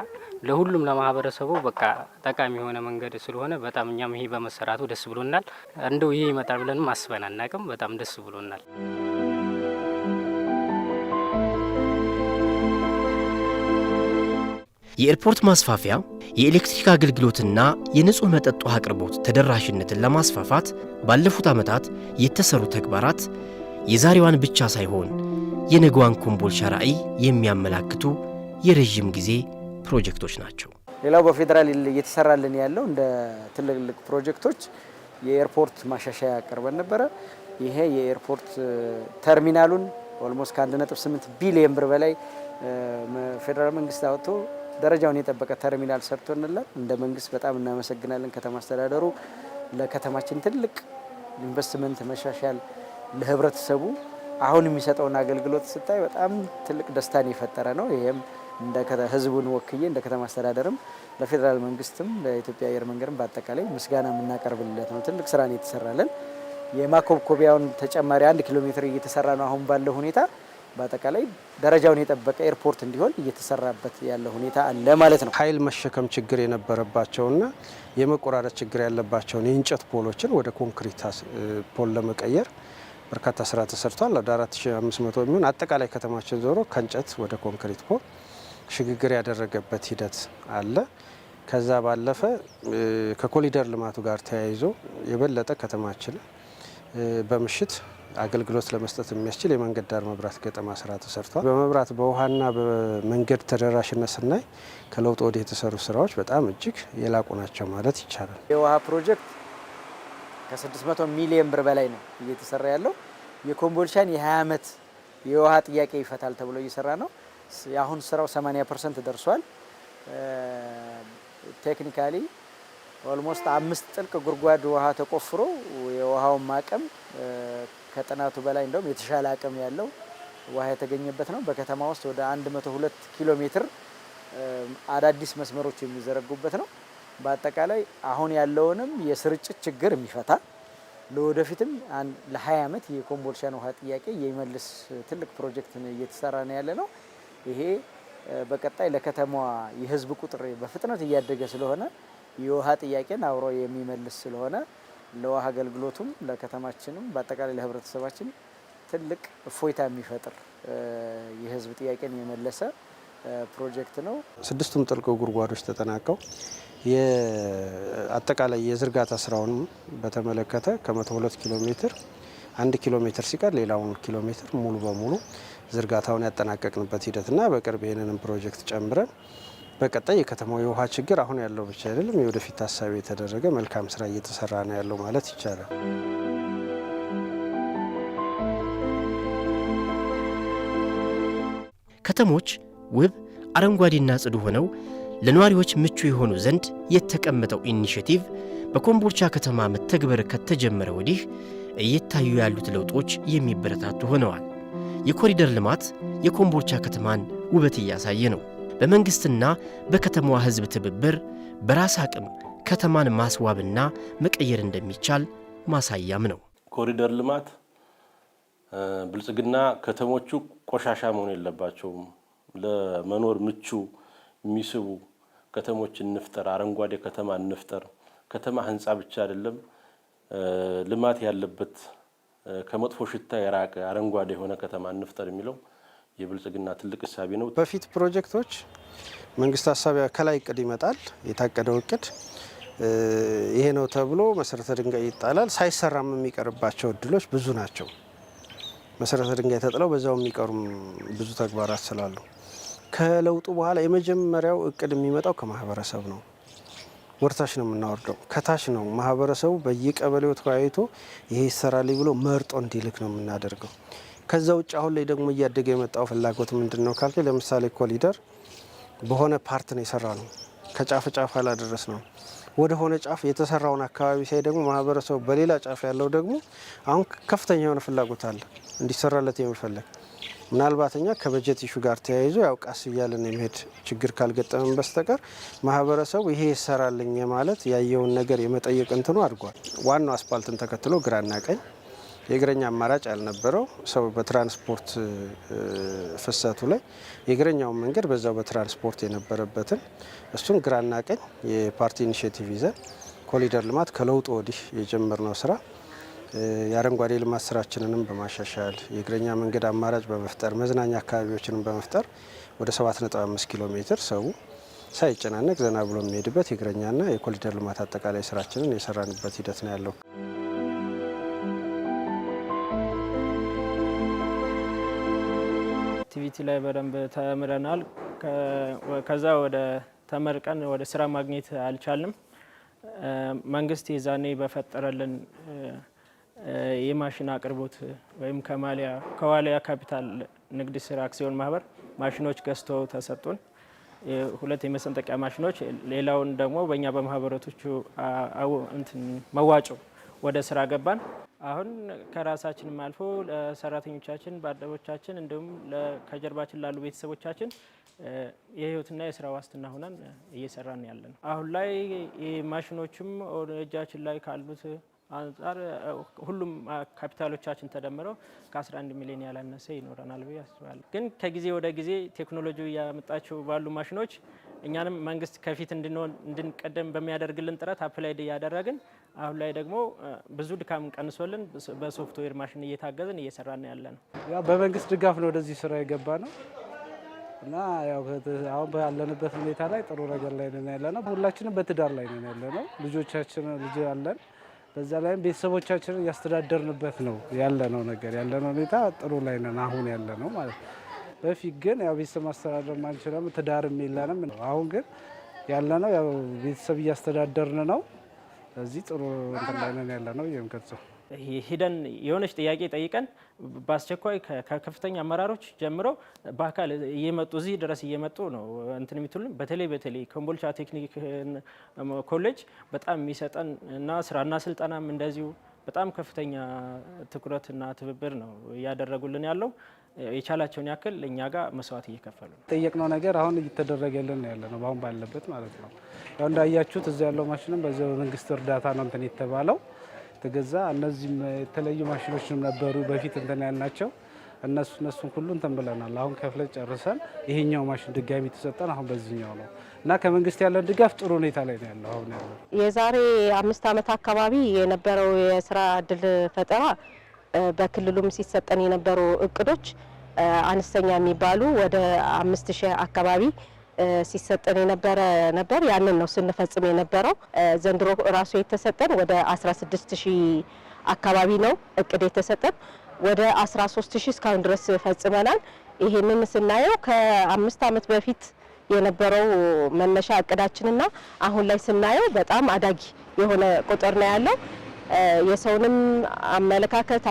ለሁሉም ለማህበረሰቡ በቃ ጠቃሚ የሆነ መንገድ ስለሆነ በጣም እኛም ይሄ በመሰራቱ ደስ ብሎናል። እንደው ይሄ ይመጣል ብለንም አስበን አናውቅም። በጣም ደስ ብሎናል። የኤርፖርት ማስፋፊያ የኤሌክትሪክ አገልግሎትና የንጹህ መጠጥ ውሃ አቅርቦት ተደራሽነትን ለማስፋፋት ባለፉት ዓመታት የተሰሩ ተግባራት የዛሬዋን ብቻ ሳይሆን የነገዋን ኮምቦልቻ ራዕይ የሚያመላክቱ የረዥም ጊዜ ፕሮጀክቶች ናቸው። ሌላው በፌዴራል እየተሰራልን ያለው እንደ ትልልቅ ፕሮጀክቶች የኤርፖርት ማሻሻያ አቅርበን ነበረ። ይሄ የኤርፖርት ተርሚናሉን ኦልሞስት ከ1.8 ቢሊዮን ብር በላይ ፌዴራል መንግስት አውጥቶ ደረጃውን የጠበቀ ተርሚናል ሰርቶንላል። እንደ መንግስት በጣም እናመሰግናለን። ከተማ አስተዳደሩ ለከተማችን ትልቅ ኢንቨስትመንት መሻሻል ለህብረተሰቡ አሁን የሚሰጠውን አገልግሎት ስታይ በጣም ትልቅ ደስታን የፈጠረ ነው። ይሄም እንደ ህዝቡን ወክዬ እንደ ከተማ አስተዳደርም ለፌዴራል መንግስትም ለኢትዮጵያ አየር መንገድም በአጠቃላይ ምስጋና የምናቀርብለት ነው። ትልቅ ስራ ነው የተሰራለን። የማኮብኮቢያውን ተጨማሪ 1 ኪሎ ሜትር እየተሰራ ነው አሁን ባለው ሁኔታ። በአጠቃላይ ደረጃውን የጠበቀ ኤርፖርት እንዲሆን እየተሰራበት ያለ ሁኔታ አለ ማለት ነው። ኃይል መሸከም ችግር የነበረባቸውና የመቆራረጥ ችግር ያለባቸውን የእንጨት ፖሎችን ወደ ኮንክሪት ፖል ለመቀየር በርካታ ስራ ተሰርቷል። ወደ 4500 የሚሆን አጠቃላይ ከተማችን ዞሮ ከእንጨት ወደ ኮንክሪት ፖል ሽግግር ያደረገበት ሂደት አለ። ከዛ ባለፈ ከኮሪደር ልማቱ ጋር ተያይዞ የበለጠ ከተማችን በምሽት አገልግሎት ለመስጠት የሚያስችል የመንገድ ዳር መብራት ገጠማ ስራ ተሰርቷል። በመብራት በውሃና በመንገድ ተደራሽነት ስናይ ከለውጥ ወዲህ የተሰሩ ስራዎች በጣም እጅግ የላቁ ናቸው ማለት ይቻላል። የውሃ ፕሮጀክት ከ600 ሚሊዮን ብር በላይ ነው እየተሰራ ያለው። የኮምቦልቻን የ20 ዓመት የውሃ ጥያቄ ይፈታል ተብሎ እየሰራ ነው። የአሁን ስራው 80% ደርሷል። ቴክኒካሊ ኦልሞስት 5 ጥልቅ ጉድጓድ ውሃ ተቆፍሮ የውሃውን አቅም ከጥናቱ በላይ እንደውም የተሻለ አቅም ያለው ውሃ የተገኘበት ነው። በከተማ ውስጥ ወደ 102 ኪሎ ሜትር አዳዲስ መስመሮች የሚዘረጉበት ነው። በአጠቃላይ አሁን ያለውንም የስርጭት ችግር የሚፈታ ለወደፊትም ለ20 ዓመት የኮምቦልቻን ውሃ ጥያቄ የሚመልስ ትልቅ ፕሮጀክት እየተሰራ ነው ያለ ነው። ይሄ በቀጣይ ለከተማዋ የህዝብ ቁጥር በፍጥነት እያደገ ስለሆነ የውሃ ጥያቄን አብሮ የሚመልስ ስለሆነ ለውሃ አገልግሎቱም ለከተማችንም በአጠቃላይ ለህብረተሰባችን ትልቅ እፎይታ የሚፈጥር የህዝብ ጥያቄን የመለሰ ፕሮጀክት ነው። 6ቱም ጥልቅ ጉድጓዶች ተጠናቀው አጠቃላይ የዝርጋታ ስራውን በተመለከተ ከ102 ኪሎ ሜትር 1 ኪሎ ሜትር ሲቀር ሌላውን ኪሎ ሜትር ሙሉ በሙሉ ዝርጋታውን ያጠናቀቅንበት ሂደትና በቅርብ ይህንንም ፕሮጀክት ጨምረን በቀጣይ የከተማው የውሃ ችግር አሁን ያለው ብቻ አይደለም፣ የወደፊት ታሳቢ የተደረገ መልካም ስራ እየተሰራ ነው ያለው ማለት ይቻላል። ከተሞች ውብ አረንጓዴና ጽዱ ሆነው ለነዋሪዎች ምቹ የሆኑ ዘንድ የተቀመጠው ኢኒሼቲቭ በኮምቦልቻ ከተማ መተግበር ከተጀመረ ወዲህ እየታዩ ያሉት ለውጦች የሚበረታቱ ሆነዋል። የኮሪደር ልማት የኮምቦልቻ ከተማን ውበት እያሳየ ነው። በመንግስትና በከተማዋ ህዝብ ትብብር በራስ አቅም ከተማን ማስዋብና መቀየር እንደሚቻል ማሳያም ነው። ኮሪደር ልማት ብልጽግና ከተሞቹ ቆሻሻ መሆን የለባቸውም። ለመኖር ምቹ የሚስቡ ከተሞች እንፍጠር፣ አረንጓዴ ከተማ እንፍጠር። ከተማ ህንፃ ብቻ አይደለም፣ ልማት ያለበት ከመጥፎ ሽታ የራቀ አረንጓዴ የሆነ ከተማ እንፍጠር የሚለው የብልጽግና ትልቅ ሀሳብ ነው። በፊት ፕሮጀክቶች መንግስት ሀሳብ ከላይ እቅድ ይመጣል። የታቀደው እቅድ ይሄ ነው ተብሎ መሰረተ ድንጋይ ይጣላል። ሳይሰራም የሚቀርባቸው እድሎች ብዙ ናቸው። መሰረተ ድንጋይ ተጥለው በዛው የሚቀሩም ብዙ ተግባራት ስላሉ ከለውጡ በኋላ የመጀመሪያው እቅድ የሚመጣው ከማህበረሰብ ነው። ወርታች ነው የምናወርደው። ከታች ነው ማህበረሰቡ በየቀበሌው ተወያይቶ ይሄ ይሰራልኝ ብሎ መርጦ እንዲልክ ነው የምናደርገው። ከዛ ውጭ አሁን ላይ ደግሞ እያደገ የመጣው ፍላጎት ምንድነው ካልከ ለምሳሌ ኮሊደር በሆነ ፓርት ነው የሰራ ነው፣ ከጫፍ ጫፍ አላደረስ ነው። ወደ ሆነ ጫፍ የተሰራውን አካባቢ ሳይ ደግሞ ማህበረሰቡ በሌላ ጫፍ ያለው ደግሞ አሁን ከፍተኛ የሆነ ፍላጎት አለ እንዲሰራለት የሚፈልግ። ምናልባት እኛ ከበጀት ኢሹ ጋር ተያይዞ ያው ቃስ እያለን የመሄድ ችግር ካልገጠመን በስተቀር ማህበረሰቡ ይሄ ይሰራልኝ ማለት ያየውን ነገር የመጠየቅ እንትኑ አድጓል። ዋናው አስፓልትን ተከትሎ ግራና ቀኝ የእግረኛ አማራጭ ያልነበረው ሰው በትራንስፖርት ፍሰቱ ላይ የእግረኛውን መንገድ በዛው በትራንስፖርት የነበረበትን እሱን ግራና ቀኝ የፓርቲ ኢኒሼቲቭ ይዘን ኮሪደር ልማት ከለውጥ ወዲህ የጀመርነው ስራ የአረንጓዴ ልማት ስራችንንም በማሻሻል የእግረኛ መንገድ አማራጭ በመፍጠር መዝናኛ አካባቢዎችንም በመፍጠር ወደ 7.5 ኪሎ ሜትር ሰው ሳይጨናነቅ ዘና ብሎ የሚሄድበት የእግረኛና የኮሪደር ልማት አጠቃላይ ስራችንን የሰራንበት ሂደት ነው ያለው። አክቲቪቲ ላይ በደንብ ተምረናል። ከዛ ወደ ተመርቀን ወደ ስራ ማግኘት አልቻልንም። መንግስት የዛኔ በፈጠረልን የማሽን አቅርቦት ወይም ከዋሊያ ካፒታል ንግድ ስራ አክሲዮን ማህበር ማሽኖች ገዝተው ተሰጡን። ሁለት የመሰንጠቂያ ማሽኖች፣ ሌላውን ደግሞ በእኛ በማህበረቶቹ መዋጮ ወደ ስራ ገባን። አሁን ከራሳችንም አልፎ ለሰራተኞቻችን፣ ባልደረቦቻችን እንዲሁም ከጀርባችን ላሉ ቤተሰቦቻችን የህይወትና የስራ ዋስትና ሆነን እየሰራን ያለ ነው። አሁን ላይ ማሽኖቹም እጃችን ላይ ካሉት አንጻር ሁሉም ካፒታሎቻችን ተደምረው ከ11 ሚሊዮን ያላነሰ ይኖረናል ብዬ አስባለሁ። ግን ከጊዜ ወደ ጊዜ ቴክኖሎጂው ያመጣቸው ባሉ ማሽኖች እኛንም መንግስት ከፊት እንድንቀደም በሚያደርግልን ጥረት አፕላይድ እያደረግን አሁን ላይ ደግሞ ብዙ ድካም ቀንሶልን በሶፍትዌር ማሽን እየታገዝን እየሰራን ያለ ነው። ያው በመንግስት ድጋፍ ነው ወደዚህ ስራ የገባ ነው እና ያው አሁን ባለንበት ሁኔታ ላይ ጥሩ ነገር ላይ ነን ያለ ነው። ሁላችንም በትዳር ላይ ነን ያለ ነው። ልጆቻችን ልጅ አለን። በዛ ላይም ቤተሰቦቻችንን እያስተዳደርንበት ነው ያለነው ነገር ያለነው ሁኔታ ጥሩ ላይ ነን አሁን ያለ ነው ማለት ነው። በፊት ግን ያው ቤተሰብ ማስተዳደር ማንችልም፣ ትዳርም የለንም። አሁን ግን ያለነው ያው ቤተሰብ እያስተዳደርን ነው። እዚህ ጥሩ እንትን ላይ ነን ያለነው። የምከተው ሂደን የሆነች ጥያቄ ጠይቀን በአስቸኳይ ከከፍተኛ አመራሮች ጀምሮ በአካል እየመጡ እዚህ ድረስ እየመጡ ነው እንትን የሚትሉን። በተለይ ኮምቦልቻ ቴክኒክ ኮሌጅ በጣም የሚሰጠን እና ስራና ስልጠናም እንደዚሁ በጣም ከፍተኛ ትኩረትና ትብብር ነው እያደረጉልን ያለው። የቻላቸውን ያክል እኛ ጋር መስዋዕት እየከፈሉ ነው። ጠየቅነው ነገር አሁን እየተደረገልን ያለ ነው አሁን ባለበት ማለት ነው። ያው እንዳያችሁት እዚህ ያለው ማሽንም በዚህ መንግስት እርዳታ ነው እንትን የተባለው ተገዛ። እነዚህም የተለያዩ ማሽኖችም ነበሩ በፊት እንትን ያልናቸው እነሱን ሁሉ እንትን ብለናል። አሁን ከፍለን ጨርሰን ይሄኛው ማሽን ድጋሚ ተሰጠን። አሁን በዚህኛው ነው እና ከመንግስት ያለን ድጋፍ ጥሩ ሁኔታ ላይ ነው ያለው። አሁን ያለው የዛሬ 5 ዓመት አካባቢ የነበረው የስራ እድል ፈጠራ በክልሉም ሲሰጠን የነበሩ እቅዶች አነስተኛ የሚባሉ ወደ 5000 አካባቢ ሲሰጠን የነበረ ነበር። ያንን ነው ስንፈጽም የነበረው። ዘንድሮ ራሱ የተሰጠን ወደ 16000 አካባቢ ነው እቅድ የተሰጠን። ወደ 13000 እስካሁን ድረስ ፈጽመናል። ይሄንን ስናየው ከ5 ዓመት በፊት የነበረው መነሻ እቅዳችንና አሁን ላይ ስናየው በጣም አዳጊ የሆነ ቁጥር ነው ያለው። የሰውንም አመለካከት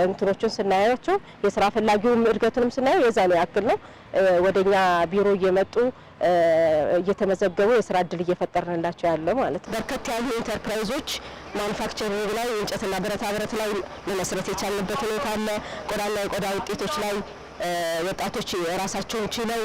እንትኖችን ስናያቸው የስራ ፈላጊውም እድገቱንም ስናየው የዛኔ ያክል ነው። ወደኛ ቢሮ እየመጡ እየተመዘገቡ የስራ እድል እየፈጠርንላቸው ያለው ማለት ነው። በርከት ያሉ ኢንተርፕራይዞች ማኑፋክቸሪንግ ላይ እንጨትና ብረታ ብረት ላይ መመስረት የቻልንበት ሁኔታ አለ። ቆዳና የቆዳ ውጤቶች ላይ ወጣቶች ራሳቸውን ችለው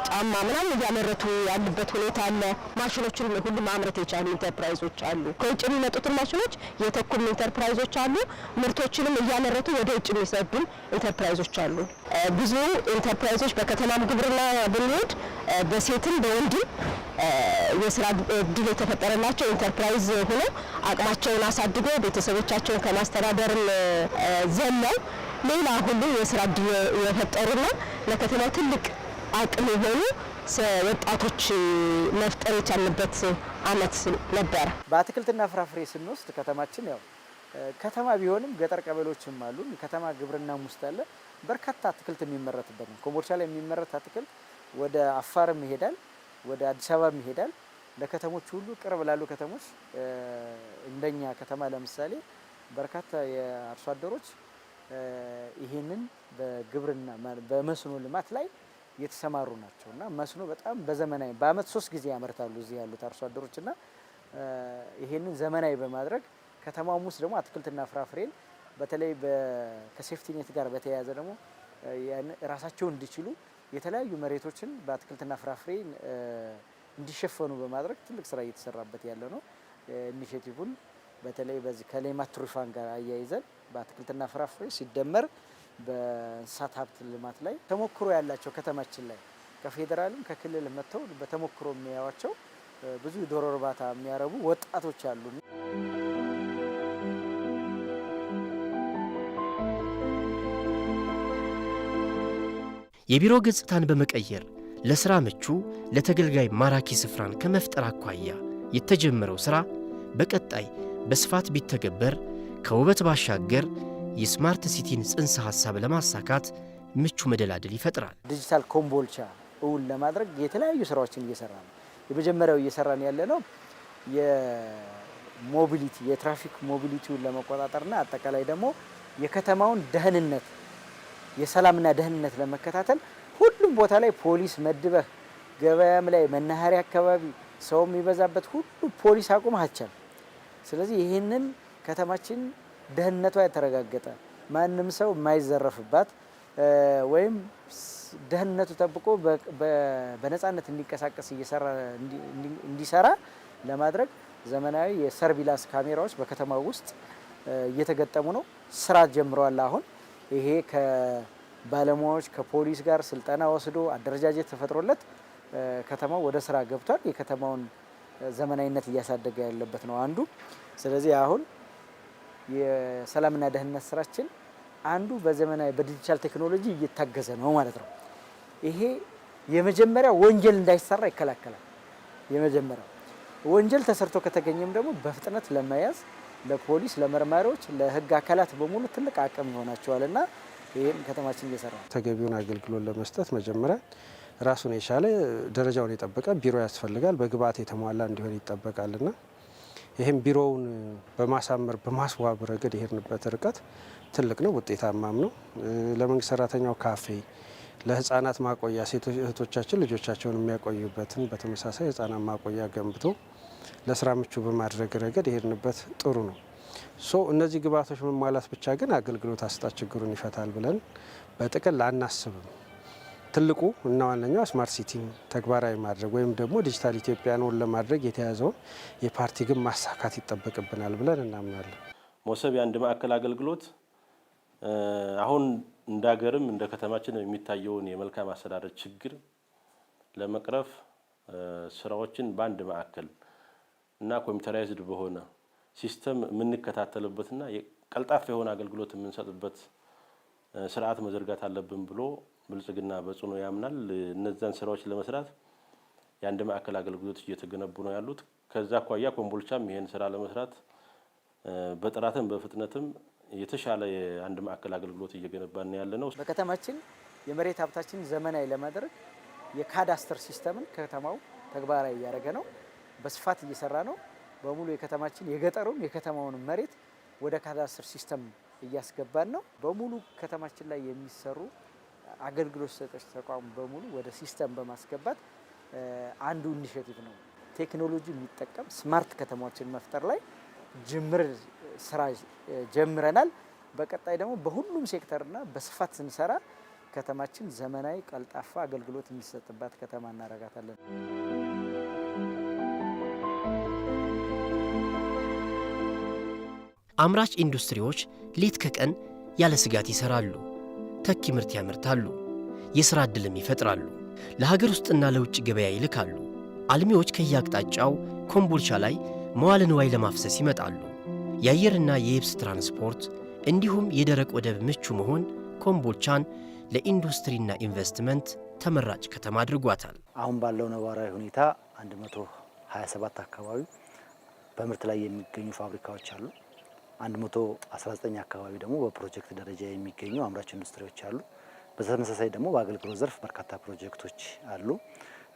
ጫማ ምናምን እያመረቱ ያሉበት ሁኔታ አለ። ማሽኖችን ሁሉ ማምረት የቻሉ ኢንተርፕራይዞች አሉ። ከውጭ የሚመጡትን ማሽኖች የተኩም ኢንተርፕራይዞች አሉ። ምርቶችንም እያመረቱ ወደ ውጭ የሚሰዱን ኢንተርፕራይዞች አሉ። ብዙ ኢንተርፕራይዞች በከተማም ግብርና ብንሄድ በሴትም በወንድም የስራ እድል የተፈጠረላቸው ኢንተርፕራይዝ ሆነው አቅማቸውን አሳድገው ቤተሰቦቻቸውን ከማስተዳደርም ዘለው ሌላ ሁሉ የስራ እድል የፈጠሩና ለከተማው ትልቅ አቅም የሆኑ ወጣቶች መፍጠር የቻልንበት አመት ነበረ። በአትክልትና ፍራፍሬ ስንወስድ ከተማችን ያው ከተማ ቢሆንም ገጠር ቀበሌዎችም አሉ። ከተማ ግብርናም ውስጥ አለ። በርካታ አትክልት የሚመረትበት ነው። ኮምቦልቻ ላይ የሚመረት አትክልት ወደ አፋርም ይሄዳል፣ ወደ አዲስ አበባም ይሄዳል። ለከተሞች ሁሉ ቅርብ ላሉ ከተሞች እንደኛ ከተማ ለምሳሌ በርካታ የአርሶ አደሮች ይሄንን በግብርና በመስኖ ልማት ላይ የተሰማሩ ናቸውና መስኖ በጣም በዘመናዊ በአመት 3 ጊዜ ያመርታሉ እዚህ ያሉት አርሶ አደሮችና ይሄንን ዘመናዊ በማድረግ ከተማውም ውስጥ ደግሞ አትክልትና ፍራፍሬን በተለይ ከሴፍቲኔት ጋር በተያያዘ ደግሞ ራሳቸውን እንዲችሉ የተለያዩ መሬቶችን በአትክልትና ፍራፍሬ እንዲሸፈኑ በማድረግ ትልቅ ስራ እየተሰራበት ያለ ነው። ኢኒሼቲቭን በተለይ በዚህ ከሌማት ትሩፋን ጋር አያይዘን በአትክልትና ፍራፍሬ ሲደመር በእንስሳት ሀብት ልማት ላይ ተሞክሮ ያላቸው ከተማችን ላይ ከፌዴራልም ከክልል መጥተው በተሞክሮ የሚያዩዋቸው ብዙ ዶሮ እርባታ የሚያረቡ ወጣቶች አሉ። የቢሮ ገጽታን በመቀየር ለስራ ምቹ ለተገልጋይ ማራኪ ስፍራን ከመፍጠር አኳያ የተጀመረው ስራ በቀጣይ በስፋት ቢተገበር ከውበት ባሻገር የስማርት ሲቲን ጽንሰ ሐሳብ ለማሳካት ምቹ መደላድል ይፈጥራል። ዲጂታል ኮምቦልቻ እውን ለማድረግ የተለያዩ ስራዎችን እየሰራ ነው። የመጀመሪያው እየሰራን ያለ ነው የሞቢሊቲ የትራፊክ ሞቢሊቲውን ለመቆጣጠርና አጠቃላይ ደግሞ የከተማውን ደህንነት የሰላምና ደህንነት ለመከታተል ሁሉም ቦታ ላይ ፖሊስ መድበህ ገበያም ላይ መናኸሪያ አካባቢ ሰው የሚበዛበት ሁሉ ፖሊስ አቁመሃቸል። ስለዚህ ይህንን ከተማችን ደህንነቷ የተረጋገጠ ማንም ሰው የማይዘረፍባት ወይም ደህንነቱ ጠብቆ በነፃነት እንዲንቀሳቀስ እንዲሰራ ለማድረግ ዘመናዊ የሰርቪላንስ ካሜራዎች በከተማው ውስጥ እየተገጠሙ ነው። ስራ ጀምረዋል። አሁን ይሄ ከባለሙያዎች ከፖሊስ ጋር ስልጠና ወስዶ አደረጃጀት ተፈጥሮለት ከተማው ወደ ስራ ገብቷል። የከተማውን ዘመናዊነት እያሳደገ ያለበት ነው አንዱ። ስለዚህ አሁን የሰላምና ደህንነት ስራችን አንዱ በዘመናዊ በዲጂታል ቴክኖሎጂ እየታገዘ ነው ማለት ነው። ይሄ የመጀመሪያው ወንጀል እንዳይሰራ ይከላከላል። የመጀመሪያው ወንጀል ተሰርቶ ከተገኘም ደግሞ በፍጥነት ለመያዝ ለፖሊስ፣ ለመርማሪዎች፣ ለህግ አካላት በሙሉ ትልቅ አቅም ይሆናቸዋልና ይሄን ከተማችን እየሰራ ነው። ተገቢውን አገልግሎት ለመስጠት መጀመሪያ ራሱን የቻለ ደረጃውን የጠበቀ ቢሮ ያስፈልጋል። በግብዓት የተሟላ እንዲሆን ይጠበቃልና ይህም ቢሮውን በማሳመር በማስዋብ ረገድ የሄድንበት ርቀት ትልቅ ነው፣ ውጤታማም ነው። ለመንግስት ሰራተኛው ካፌ፣ ለህፃናት ማቆያ ሴቶች እህቶቻችን ልጆቻቸውን የሚያቆዩበትን በተመሳሳይ ህፃናት ማቆያ ገንብቶ ለስራ ምቹ በማድረግ ረገድ የሄድንበት ጥሩ ነው። እነዚህ ግብዓቶች መሟላት ብቻ ግን አገልግሎት አሰጣጥ ችግሩን ይፈታል ብለን በጥቅል አናስብም። ትልቁ እና ዋነኛው ስማርት ሲቲን ተግባራዊ ማድረግ ወይም ደግሞ ዲጂታል ኢትዮጵያን ለማድረግ የተያዘውን የፓርቲ ግን ማሳካት ይጠበቅብናል ብለን እናምናለን። ሞሰብ የአንድ ማዕከል አገልግሎት አሁን እንደ ሀገርም እንደ ከተማችን የሚታየውን የመልካም አስተዳደር ችግር ለመቅረፍ ስራዎችን በአንድ ማዕከል እና ኮምፒውተራይዝድ በሆነ ሲስተም የምንከታተልበትና ቀልጣፋ የሆነ አገልግሎት የምንሰጥበት ስርዓት መዘርጋት አለብን ብሎ ብልጽግና በጽኑ ያምናል። እነዛን ስራዎች ለመስራት የአንድ ማዕከል አገልግሎት እየተገነቡ ነው ያሉት። ከዛ አኳያ ኮምቦልቻም ይሄን ስራ ለመስራት በጥራትም በፍጥነትም የተሻለ የአንድ ማዕከል አገልግሎት እየገነባን ያለ ነው። በከተማችን የመሬት ሀብታችን ዘመናዊ ለማድረግ የካዳስተር ሲስተምን ከተማው ተግባራዊ እያደረገ ነው። በስፋት እየሰራ ነው። በሙሉ የከተማችን የገጠሩን የከተማውን መሬት ወደ ካዳስተር ሲስተም እያስገባን ነው። በሙሉ ከተማችን ላይ የሚሰሩ አገልግሎት ሰጪ ተቋም በሙሉ ወደ ሲስተም በማስገባት አንዱ ኢኒሼቲቭ ነው። ቴክኖሎጂ የሚጠቀም ስማርት ከተማዎችን መፍጠር ላይ ጅምር ስራ ጀምረናል። በቀጣይ ደግሞ በሁሉም ሴክተርና በስፋት ስንሰራ ከተማችን ዘመናዊ ቀልጣፋ አገልግሎት የሚሰጥባት ከተማ እናረጋታለን። አምራች ኢንዱስትሪዎች ሌት ከቀን ያለ ስጋት ይሰራሉ፣ ተኪ ምርት ያመርታሉ፣ የሥራ ዕድልም ይፈጥራሉ፣ ለሀገር ውስጥና ለውጭ ገበያ ይልካሉ። አልሚዎች ከየአቅጣጫው ኮምቦልቻ ላይ መዋለ ንዋይ ለማፍሰስ ይመጣሉ። የአየርና የየብስ ትራንስፖርት እንዲሁም የደረቅ ወደብ ምቹ መሆን ኮምቦልቻን ለኢንዱስትሪና ኢንቨስትመንት ተመራጭ ከተማ አድርጓታል። አሁን ባለው ነባራዊ ሁኔታ 127 አካባቢ በምርት ላይ የሚገኙ ፋብሪካዎች አሉ። 119 አካባቢ ደግሞ በፕሮጀክት ደረጃ የሚገኙ አምራች ኢንዱስትሪዎች አሉ። በተመሳሳይ ደግሞ በአገልግሎት ዘርፍ በርካታ ፕሮጀክቶች አሉ።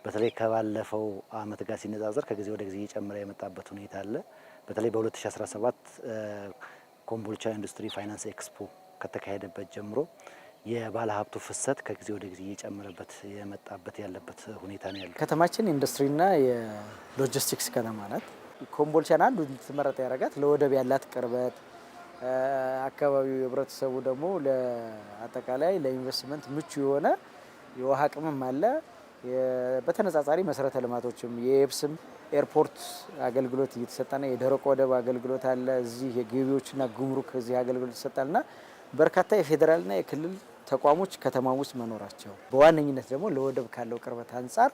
በተለይ ከባለፈው አመት ጋር ሲነጻጸር ከጊዜ ወደ ጊዜ እየጨመረ የመጣበት ሁኔታ አለ። በተለይ በ2017 ኮምቦልቻ ኢንዱስትሪ ፋይናንስ ኤክስፖ ከተካሄደበት ጀምሮ የባለ ሀብቱ ፍሰት ከጊዜ ወደ ጊዜ እየጨመረበት የመጣበት ያለበት ሁኔታ ነው ያለው። ከተማችን ኢንዱስትሪና የሎጂስቲክስ ከተማ ናት። ኮምቦልቻን አንዱ እንድትመረጥ ያደረጋት ለወደብ ያላት ቅርበት፣ አካባቢው ህብረተሰቡ ደግሞ ለአጠቃላይ ለኢንቨስትመንት ምቹ የሆነ የውሃ አቅምም አለ። በተነጻጻሪ መሰረተ ልማቶችም የየብስም ኤርፖርት አገልግሎት እየተሰጠና የደረቅ ወደብ አገልግሎት አለ። እዚህ የገቢዎችና ጉምሩክ እዚህ አገልግሎት ይሰጣልና በርካታ የፌዴራልና የክልል ተቋሞች ከተማ ውስጥ መኖራቸው በዋነኝነት ደግሞ ለወደብ ካለው ቅርበት አንጻር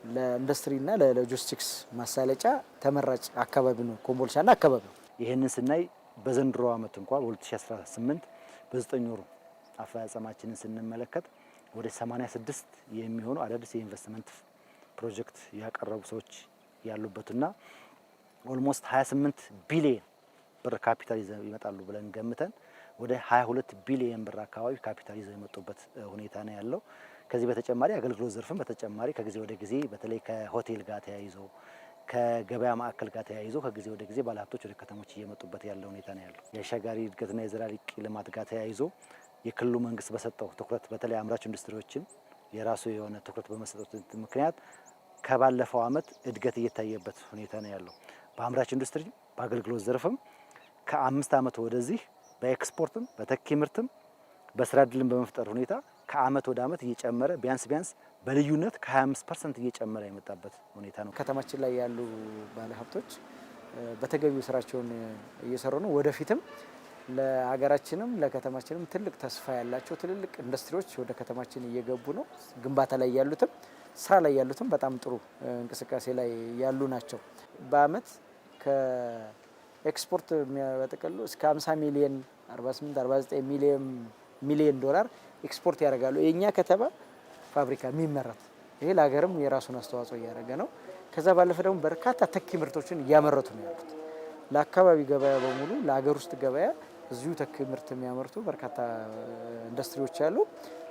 ለኢንዱስትሪና ለሎጂስቲክስ ማሳለጫ ተመራጭ አካባቢ ነው ኮምቦልቻና አካባቢ። ይህንን ስናይ በዘንድሮ አመት እንኳን በ2018 በ9 ወሩ አፈጻጸማችንን ስንመለከት ወደ 86 የሚሆኑ አዳዲስ የኢንቨስትመንት ፕሮጀክት ያቀረቡ ሰዎች ያሉበትና ኦልሞስት 28 ቢሊዮን ብር ካፒታል ይዘው ይመጣሉ ብለን ገምተን ወደ 22 ቢሊዮን ብር አካባቢ ካፒታል ይዘው የመጡበት ሁኔታ ነው ያለው። ከዚህ በተጨማሪ አገልግሎት ዘርፍም በተጨማሪ ከጊዜ ወደ ጊዜ በተለይ ከሆቴል ጋር ተያይዞ ከገበያ ማዕከል ጋር ተያይዞ ከጊዜ ወደ ጊዜ ባለሀብቶች ወደ ከተሞች እየመጡበት ያለ ሁኔታ ነው ያለው። የአሻጋሪ እድገትና የዘላቂ ልማት ጋር ተያይዞ የክልሉ መንግስት በሰጠው ትኩረት በተለይ አምራች ኢንዱስትሪዎችን የራሱ የሆነ ትኩረት በመሰጠቱ ምክንያት ከባለፈው አመት እድገት እየታየበት ሁኔታ ነው ያለው። በአምራች ኢንዱስትሪ በአገልግሎት ዘርፍም ከ5 አመት ወደዚህ በኤክስፖርትም በተኪ ምርትም በስራ ዕድልም በመፍጠር ሁኔታ ከአመት ወደ አመት እየጨመረ ቢያንስ በልዩነት ከ25% እየጨመረ የመጣበት ሁኔታ ነው። ከተማችን ላይ ያሉ ባለሀብቶች በተገቢው ስራቸውን እየሰሩ ነው። ወደፊትም ለሀገራችንም ለከተማችንም ትልቅ ተስፋ ያላቸው ትልልቅ ኢንዱስትሪዎች ወደ ከተማችን እየገቡ ነው። ግንባታ ላይ ያሉትም ስራ ላይ ያሉትም በጣም ጥሩ እንቅስቃሴ ላይ ያሉ ናቸው። በአመት ከኤክስፖርት በጥቅሉ እስከ 50 ሚሊዮን 48 49 ሚሊዮን ዶላር ኤክስፖርት ያደርጋሉ። የኛ ከተማ ፋብሪካ የሚመረት ይሄ ለሀገርም የራሱን አስተዋጽኦ እያደረገ ነው። ከዛ ባለፈ ደግሞ በርካታ ተኪ ምርቶችን እያመረቱ ነው ያሉት። ለአካባቢ ገበያ በሙሉ ለሀገር ውስጥ ገበያ እዚሁ ተኪ ምርት የሚያመርቱ በርካታ ኢንዱስትሪዎች አሉ።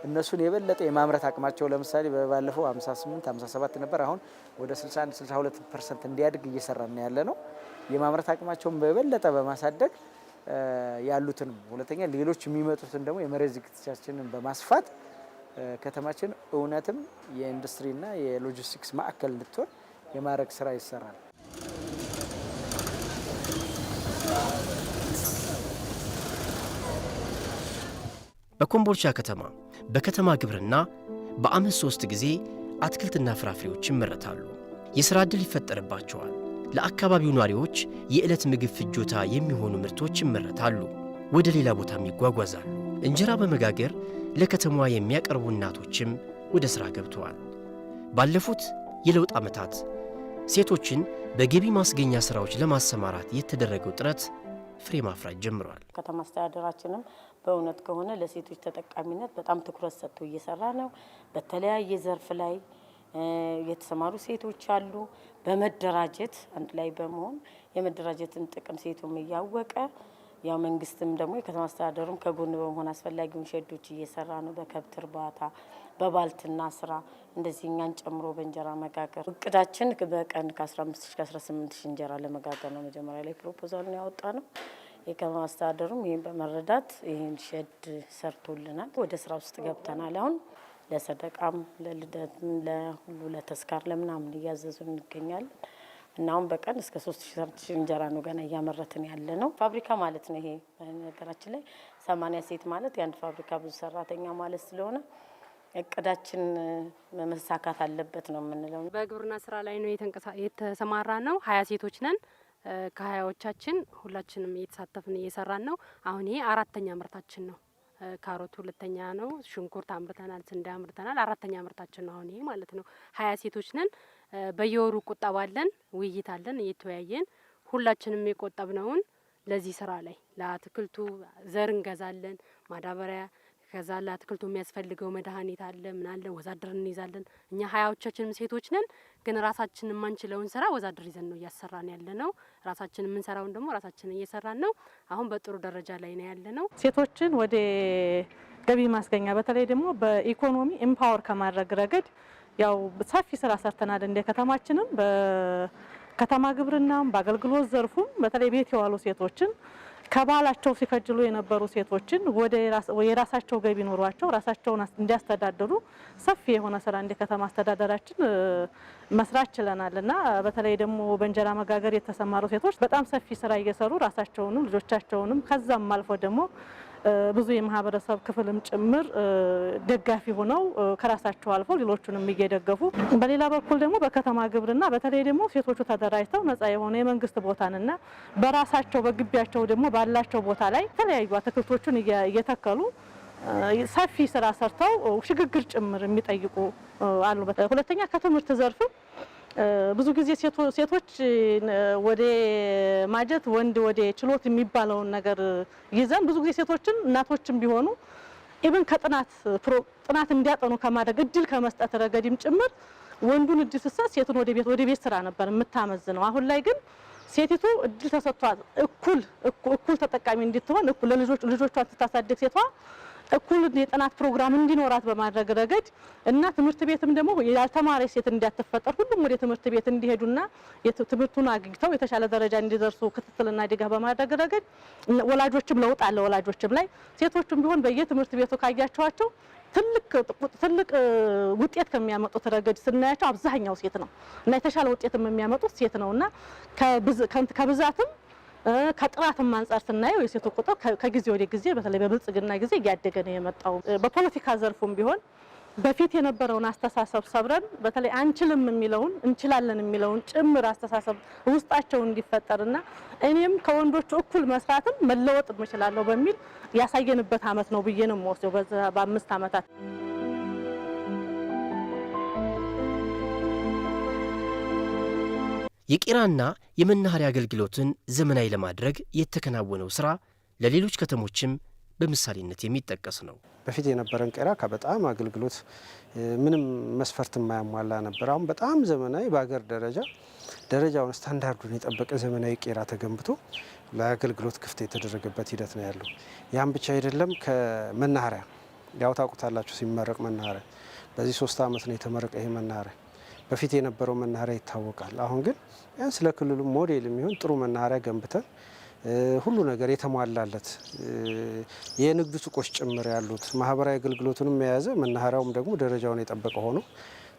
እነሱን የበለጠ የማምረት አቅማቸው ለምሳሌ ባለፈው 58 57 ነበር፣ አሁን ወደ 61 62% እንዲያድግ እየሰራን ያለ ነው። የማምረት አቅማቸውን በበለጠ በማሳደግ ያሉትን ሁለተኛ ሌሎች የሚመጡትን ደግሞ የመሬት ዝግጅታችንን በማስፋት ከተማችን እውነትም የኢንዱስትሪና የሎጂስቲክስ ማዕከል እንድትሆን የማድረግ ስራ ይሰራል። በኮምቦልቻ ከተማ በከተማ ግብርና በዓመት 3 ጊዜ አትክልትና ፍራፍሬዎች ይመረታሉ። የሥራ ዕድል ይፈጠርባቸዋል። ለአካባቢው ነዋሪዎች የዕለት ምግብ ፍጆታ የሚሆኑ ምርቶች ይመረታሉ፣ ወደ ሌላ ቦታም ይጓጓዛሉ። እንጀራ በመጋገር ለከተማዋ የሚያቀርቡ እናቶችም ወደ ሥራ ገብተዋል። ባለፉት የለውጥ ዓመታት ሴቶችን በገቢ ማስገኛ ሥራዎች ለማሰማራት የተደረገው ጥረት ፍሬ ማፍራት ጀምሯል። ከተማ አስተዳደራችንም በእውነት ከሆነ ለሴቶች ተጠቃሚነት በጣም ትኩረት ሰጥቶ እየሰራ ነው። በተለያየ ዘርፍ ላይ የተሰማሩ ሴቶች አሉ። በመደራጀት አንድ ላይ በመሆን የመደራጀትን ጥቅም ሴቱም እያወቀ ያው መንግስትም ደግሞ የከተማ አስተዳደሩም ከጎን በመሆን አስፈላጊውን ሸዶች እየሰራ ነው። በከብት እርባታ፣ በባልትና ስራ እንደዚህ እኛን ጨምሮ በእንጀራ መጋገር እቅዳችን በቀን ከ15 እስከ 18 እንጀራ ለመጋገር ነው። መጀመሪያ ላይ ፕሮፖዛሉን ያወጣ ነው። የከተማ አስተዳደሩም ይሄን በመረዳት ይሄን ሸድ ሰርቶልናል። ወደ ስራ ውስጥ ገብተናል። አሁን ለሰደቃም ለልደትም ለሁሉ ለተስካር ለምናምን እያዘዙ እንገኛለን እና አሁን በቀን እስከ 3000 እንጀራ ነው ገና እያመረትን ያለ ነው። ፋብሪካ ማለት ነው ይሄ ነገራችን ላይ 80 ሴት ማለት የአንድ ፋብሪካ ብዙ ሰራተኛ ማለት ስለሆነ እቅዳችን መሳካት አለበት ነው የምንለው። በግብርና ስራ ላይ ነው የተሰማራ ነው። 20 ሴቶች ነን። ከ20ዎቻችን ሁላችንም እየተሳተፍን እየሰራን ነው። አሁን ይሄ 4ኛ ምርታችን ነው። ካሮት 2ኛ ነው። ሽንኩርት አምርተናል፣ ስንዴ አምርተናል። 4ኛ ምርታችን ነው አሁን ይሄ ማለት ነው። 20 ሴቶች ነን። በየወሩ ቁጠባ አለን፣ ውይይት አለን፣ እየተወያየን ሁላችንም የቆጠብነውን ለዚህ ስራ ላይ ለአትክልቱ ዘር እንገዛለን፣ ማዳበሪያ፣ ከዛ ለአትክልቱ የሚያስፈልገው መድኃኒት አለ፣ ምን አለ፣ ወዛደር እንይዛለን። እኛ 20ዎቻችንም ሴቶች ነን፣ ግን ራሳችን የማንችለውን ስራ ወዛደር ይዘን ነው እያሰራን ያለ ነው። ራሳችን የምንሰራውን ደግሞ ራሳችን እየሰራን ነው። አሁን በጥሩ ደረጃ ላይ ነው ያለ ነው። ሴቶችን ወደ ገቢ ማስገኛ በተለይ ደግሞ በኢኮኖሚ ኤምፓወር ከማድረግ ረገድ ያው ሰፊ ስራ ሰርተናል እንደ ከተማችንም በከተማ ግብርናም በአገልግሎት ዘርፉም በተለይ ቤት የዋሉ ሴቶችን ከባላቸው ሲከጅሉ የነበሩ ሴቶችን ወደ የራሳቸው ገቢ ኖሯቸው ራሳቸውን እንዲያስተዳድሩ ሰፊ የሆነ ስራ እንደ ከተማ አስተዳደራችን መስራት ችለናልና በተለይ ደግሞ በእንጀራ መጋገር የተሰማሩ ሴቶች በጣም ሰፊ ስራ እየሰሩ ራሳቸውንም ልጆቻቸውንም ከዛም አልፎ ደግሞ ብዙ የማህበረሰብ ክፍልም ጭምር ደጋፊ ሆነው ከራሳቸው አልፎ ሌሎቹንም እየደገፉ በሌላ በኩል ደግሞ በከተማ ግብርና በተለይ ደግሞ ሴቶቹ ተደራጅተው ነፃ የሆነ የመንግስት ቦታንና በራሳቸው በግቢያቸው ደግሞ ባላቸው ቦታ ላይ የተለያዩ አትክልቶችን እየተከሉ ሰፊ ስራ ሰርተው ሽግግር ጭምር የሚጠይቁ አሉ። ሁለተኛ ከትምህርት ዘርፍ ብዙ ጊዜ ሴቶች ወደ ማጀት ወንድ ወደ ችሎት የሚባለውን ነገር ይዘን ብዙ ጊዜ ሴቶችን እናቶችም ቢሆኑ ኢቭን ጥናት እንዲያጠኑ ከማድረግ እድል ከመስጠት ረገድም ጭምር ወንዱን እድል ሲሰጥ ሴቱን ወደ ቤት ስራ ነበር የምታመዝነው። አሁን ላይ ግን ሴቲቱ እድል ተሰጥቷት እኩል ተጠቃሚ እንድትሆን ልጆቿን ስታሳድግ ሴቷ እኩል የጥናት ፕሮግራም እንዲኖራት በማድረግ ረገድ እና ትምህርት ቤትም ደግሞ ያልተማረች ሴት እንዳትፈጠር ሁሉም ወደ ትምህርት ቤት እንዲሄዱና ትምህርቱን አግኝተው የተሻለ ደረጃ እንዲደርሱ ክትትልና ድጋፍ በማድረግ ረገድ ወላጆችም ለውጥ አለ። ወላጆችም ላይ ሴቶችም ቢሆን በየትምህርት ቤቱ ካያቸዋቸው ትልቅ ውጤት ከሚያመጡት ረገድ ስናያቸው አብዛኛው ሴት ነው እና የተሻለ ውጤትም የሚያመጡት ሴት ነውና ከብዛትም ከጥራትም አንፃር ስናየው የሴቱ ቁጥር ከጊዜ ወደ ጊዜ በተለይ በብልጽግና ጊዜ እያደገ ነው የመጣው። በፖለቲካ ዘርፉም ቢሆን በፊት የነበረውን አስተሳሰብ ሰብረን በተለይ አንችልም የሚለውን እንችላለን የሚለውን ጭምር አስተሳሰብ ውስጣቸው እንዲፈጠርና እኔም ከወንዶቹ እኩል መስራትም መለወጥ እችላለሁ በሚል ያሳየንበት አመት ነው ብዬ ነው የምወስደው በ5 አመታት። የቄራና የመናኸሪያ አገልግሎትን ዘመናዊ ለማድረግ የተከናወነው ስራ ለሌሎች ከተሞችም በምሳሌነት የሚጠቀስ ነው። በፊት የነበረን ቄራ በጣም አገልግሎት ምንም መስፈርት የማያሟላ ነበር። አሁን በጣም ዘመናዊ በአገር ደረጃውን ስታንዳርዱን የጠበቀ ዘመናዊ ቄራ ተገንብቶ ለአገልግሎት ክፍት የተደረገበት ሂደት ነው ያለው። ያን ብቻ አይደለም። ከመናኸሪያ ያው ታውቁታላችሁ ሲመረቅ መናኸሪያ በዚህ 3 አመት ነው የተመረቀ ይሄ መናኸሪያ። በፊት የነበረው መናኸሪያ ይታወቃል። አሁን ግን ያን ስለ ክልሉ ሞዴል የሚሆን ጥሩ መናኸሪያ ገንብተን ሁሉ ነገር የተሟላለት የንግድ ሱቆች ጭምር ያሉት ማህበራዊ አገልግሎቱንም የያዘ መናኸሪያውም ደግሞ ደረጃውን የጠበቀ ሆኖ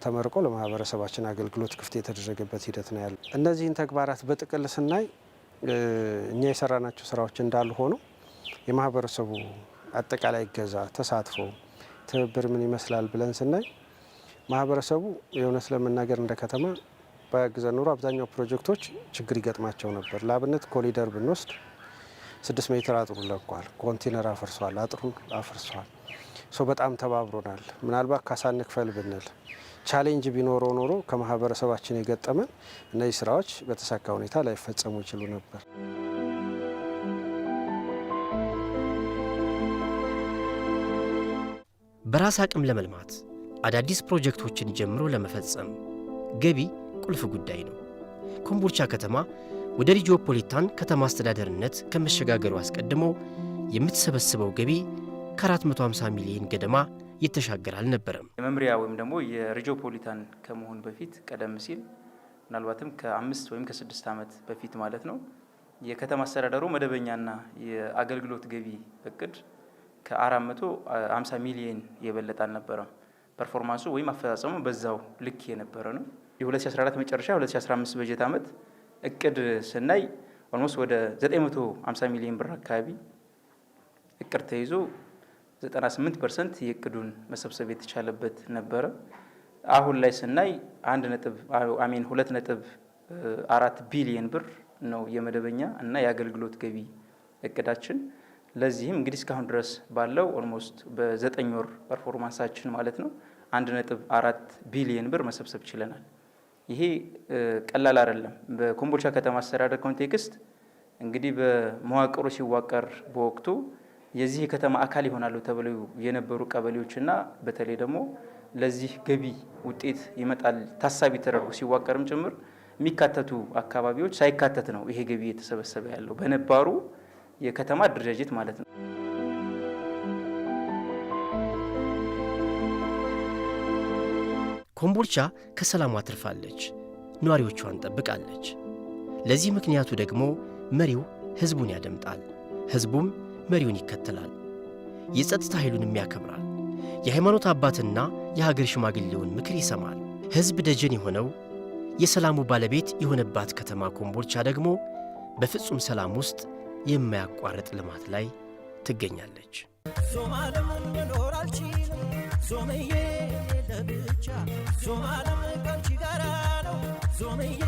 ተመርቆ ለማህበረሰባችን አገልግሎት ክፍት የተደረገበት ሂደት ነው ያለው። እነዚህን ተግባራት በጥቅል ስናይ እኛ የሰራናቸው ስራዎች እንዳሉ ሆኖ የማህበረሰቡ አጠቃላይ እገዛ፣ ተሳትፎ፣ ትብብር ምን ይመስላል ብለን ስናይ ማህበረሰቡ የእውነት ለመናገር እንደ ከተማ በግዘን ኑሮ አብዛኛው ፕሮጀክቶች ችግር ይገጥማቸው ነበር። ለአብነት ኮሪደር ብንወስድ 6 ሜትር አጥሩን ለቋል፣ ኮንቴነር አፍርሷል፣ አጥሩን አፍርሷል። በጣም ተባብሮናል። ምናልባት ካሳ እንክፈል ብንል ቻሌንጅ ቢኖረው ኖሮ ከማህበረሰባችን የገጠመን እነዚህ ስራዎች በተሳካ ሁኔታ ላይፈጸሙ ይችሉ ነበር። በራስ አቅም ለመልማት አዳዲስ ፕሮጀክቶችን ጀምሮ ለመፈጸም ገቢ ቁልፍ ጉዳይ ነው። ኮምቦልቻ ከተማ ወደ ሪጂኦፖሊታን ከተማ አስተዳደርነት ከመሸጋገሩ አስቀድሞ የምትሰበስበው ገቢ ከ450 ሚሊዮን ገደማ የተሻገረ አልነበረም። የመምሪያ ወይም ደግሞ የሪጂኦፖሊታን ከመሆን በፊት ቀደም ሲል ምናልባትም ከ5 ወይም ከ6 ዓመት በፊት ማለት ነው የከተማ አስተዳደሩ መደበኛና የአገልግሎት ገቢ እቅድ ከ450 ሚሊዮን የበለጠ አልነበረም። ፐርፎርማንሱ ወይም አፈጻጸሙ በዛው ልክ የነበረ ነው። የ2014 መጨረሻ 2015 በጀት ዓመት እቅድ ስናይ ኦልሞስት ወደ 950 ሚሊዮን ብር አካባቢ እቅድ ተይዞ 98% የእቅዱን መሰብሰብ የተቻለበት ነበረ። አሁን ላይ ስናይ 2.4 ቢሊዮን ብር ነው የመደበኛ እና የአገልግሎት ገቢ እቅዳችን። ለዚህም እንግዲህ እስካሁን ድረስ ባለው ኦልሞስት በ9 ወር ፐርፎርማንሳችን ማለት ነው 1.4 ቢሊዮን ብር መሰብሰብ ችለናል። ይሄ ቀላል አይደለም። በኮምቦልቻ ከተማ አስተዳደር ኮንቴክስት እንግዲህ በመዋቅሩ ሲዋቀር በወቅቱ የዚህ የከተማ አካል ይሆናሉ ተብለው የነበሩ ቀበሌዎችና በተለይ ደግሞ ለዚህ ገቢ ውጤት ይመጣል ታሳቢ ተደርጎ ሲዋቀርም ጭምር የሚካተቱ አካባቢዎች ሳይካተት ነው ይሄ ገቢ የተሰበሰበ ያለው በነባሩ የከተማ አደረጃጀት ማለት ነው። ኮምቦልቻ ከሰላሟ አትርፋለች፣ ነዋሪዎቿን ጠብቃለች። ለዚህ ምክንያቱ ደግሞ መሪው ሕዝቡን ያደምጣል፣ ሕዝቡም መሪውን ይከተላል፣ የጸጥታ ኃይሉንም ያከብራል። የሃይማኖት አባትና የሀገር ሽማግሌውን ምክር ይሰማል። ሕዝብ ደጀን የሆነው የሰላሙ ባለቤት የሆነባት ከተማ ኮምቦልቻ ደግሞ በፍጹም ሰላም ውስጥ የማያቋርጥ ልማት ላይ ትገኛለች። ዞማለም መኖር አልችልም ዞምዬ ለብቻ ዞማለም ካንቺ ጋራ ነው ዞምዬ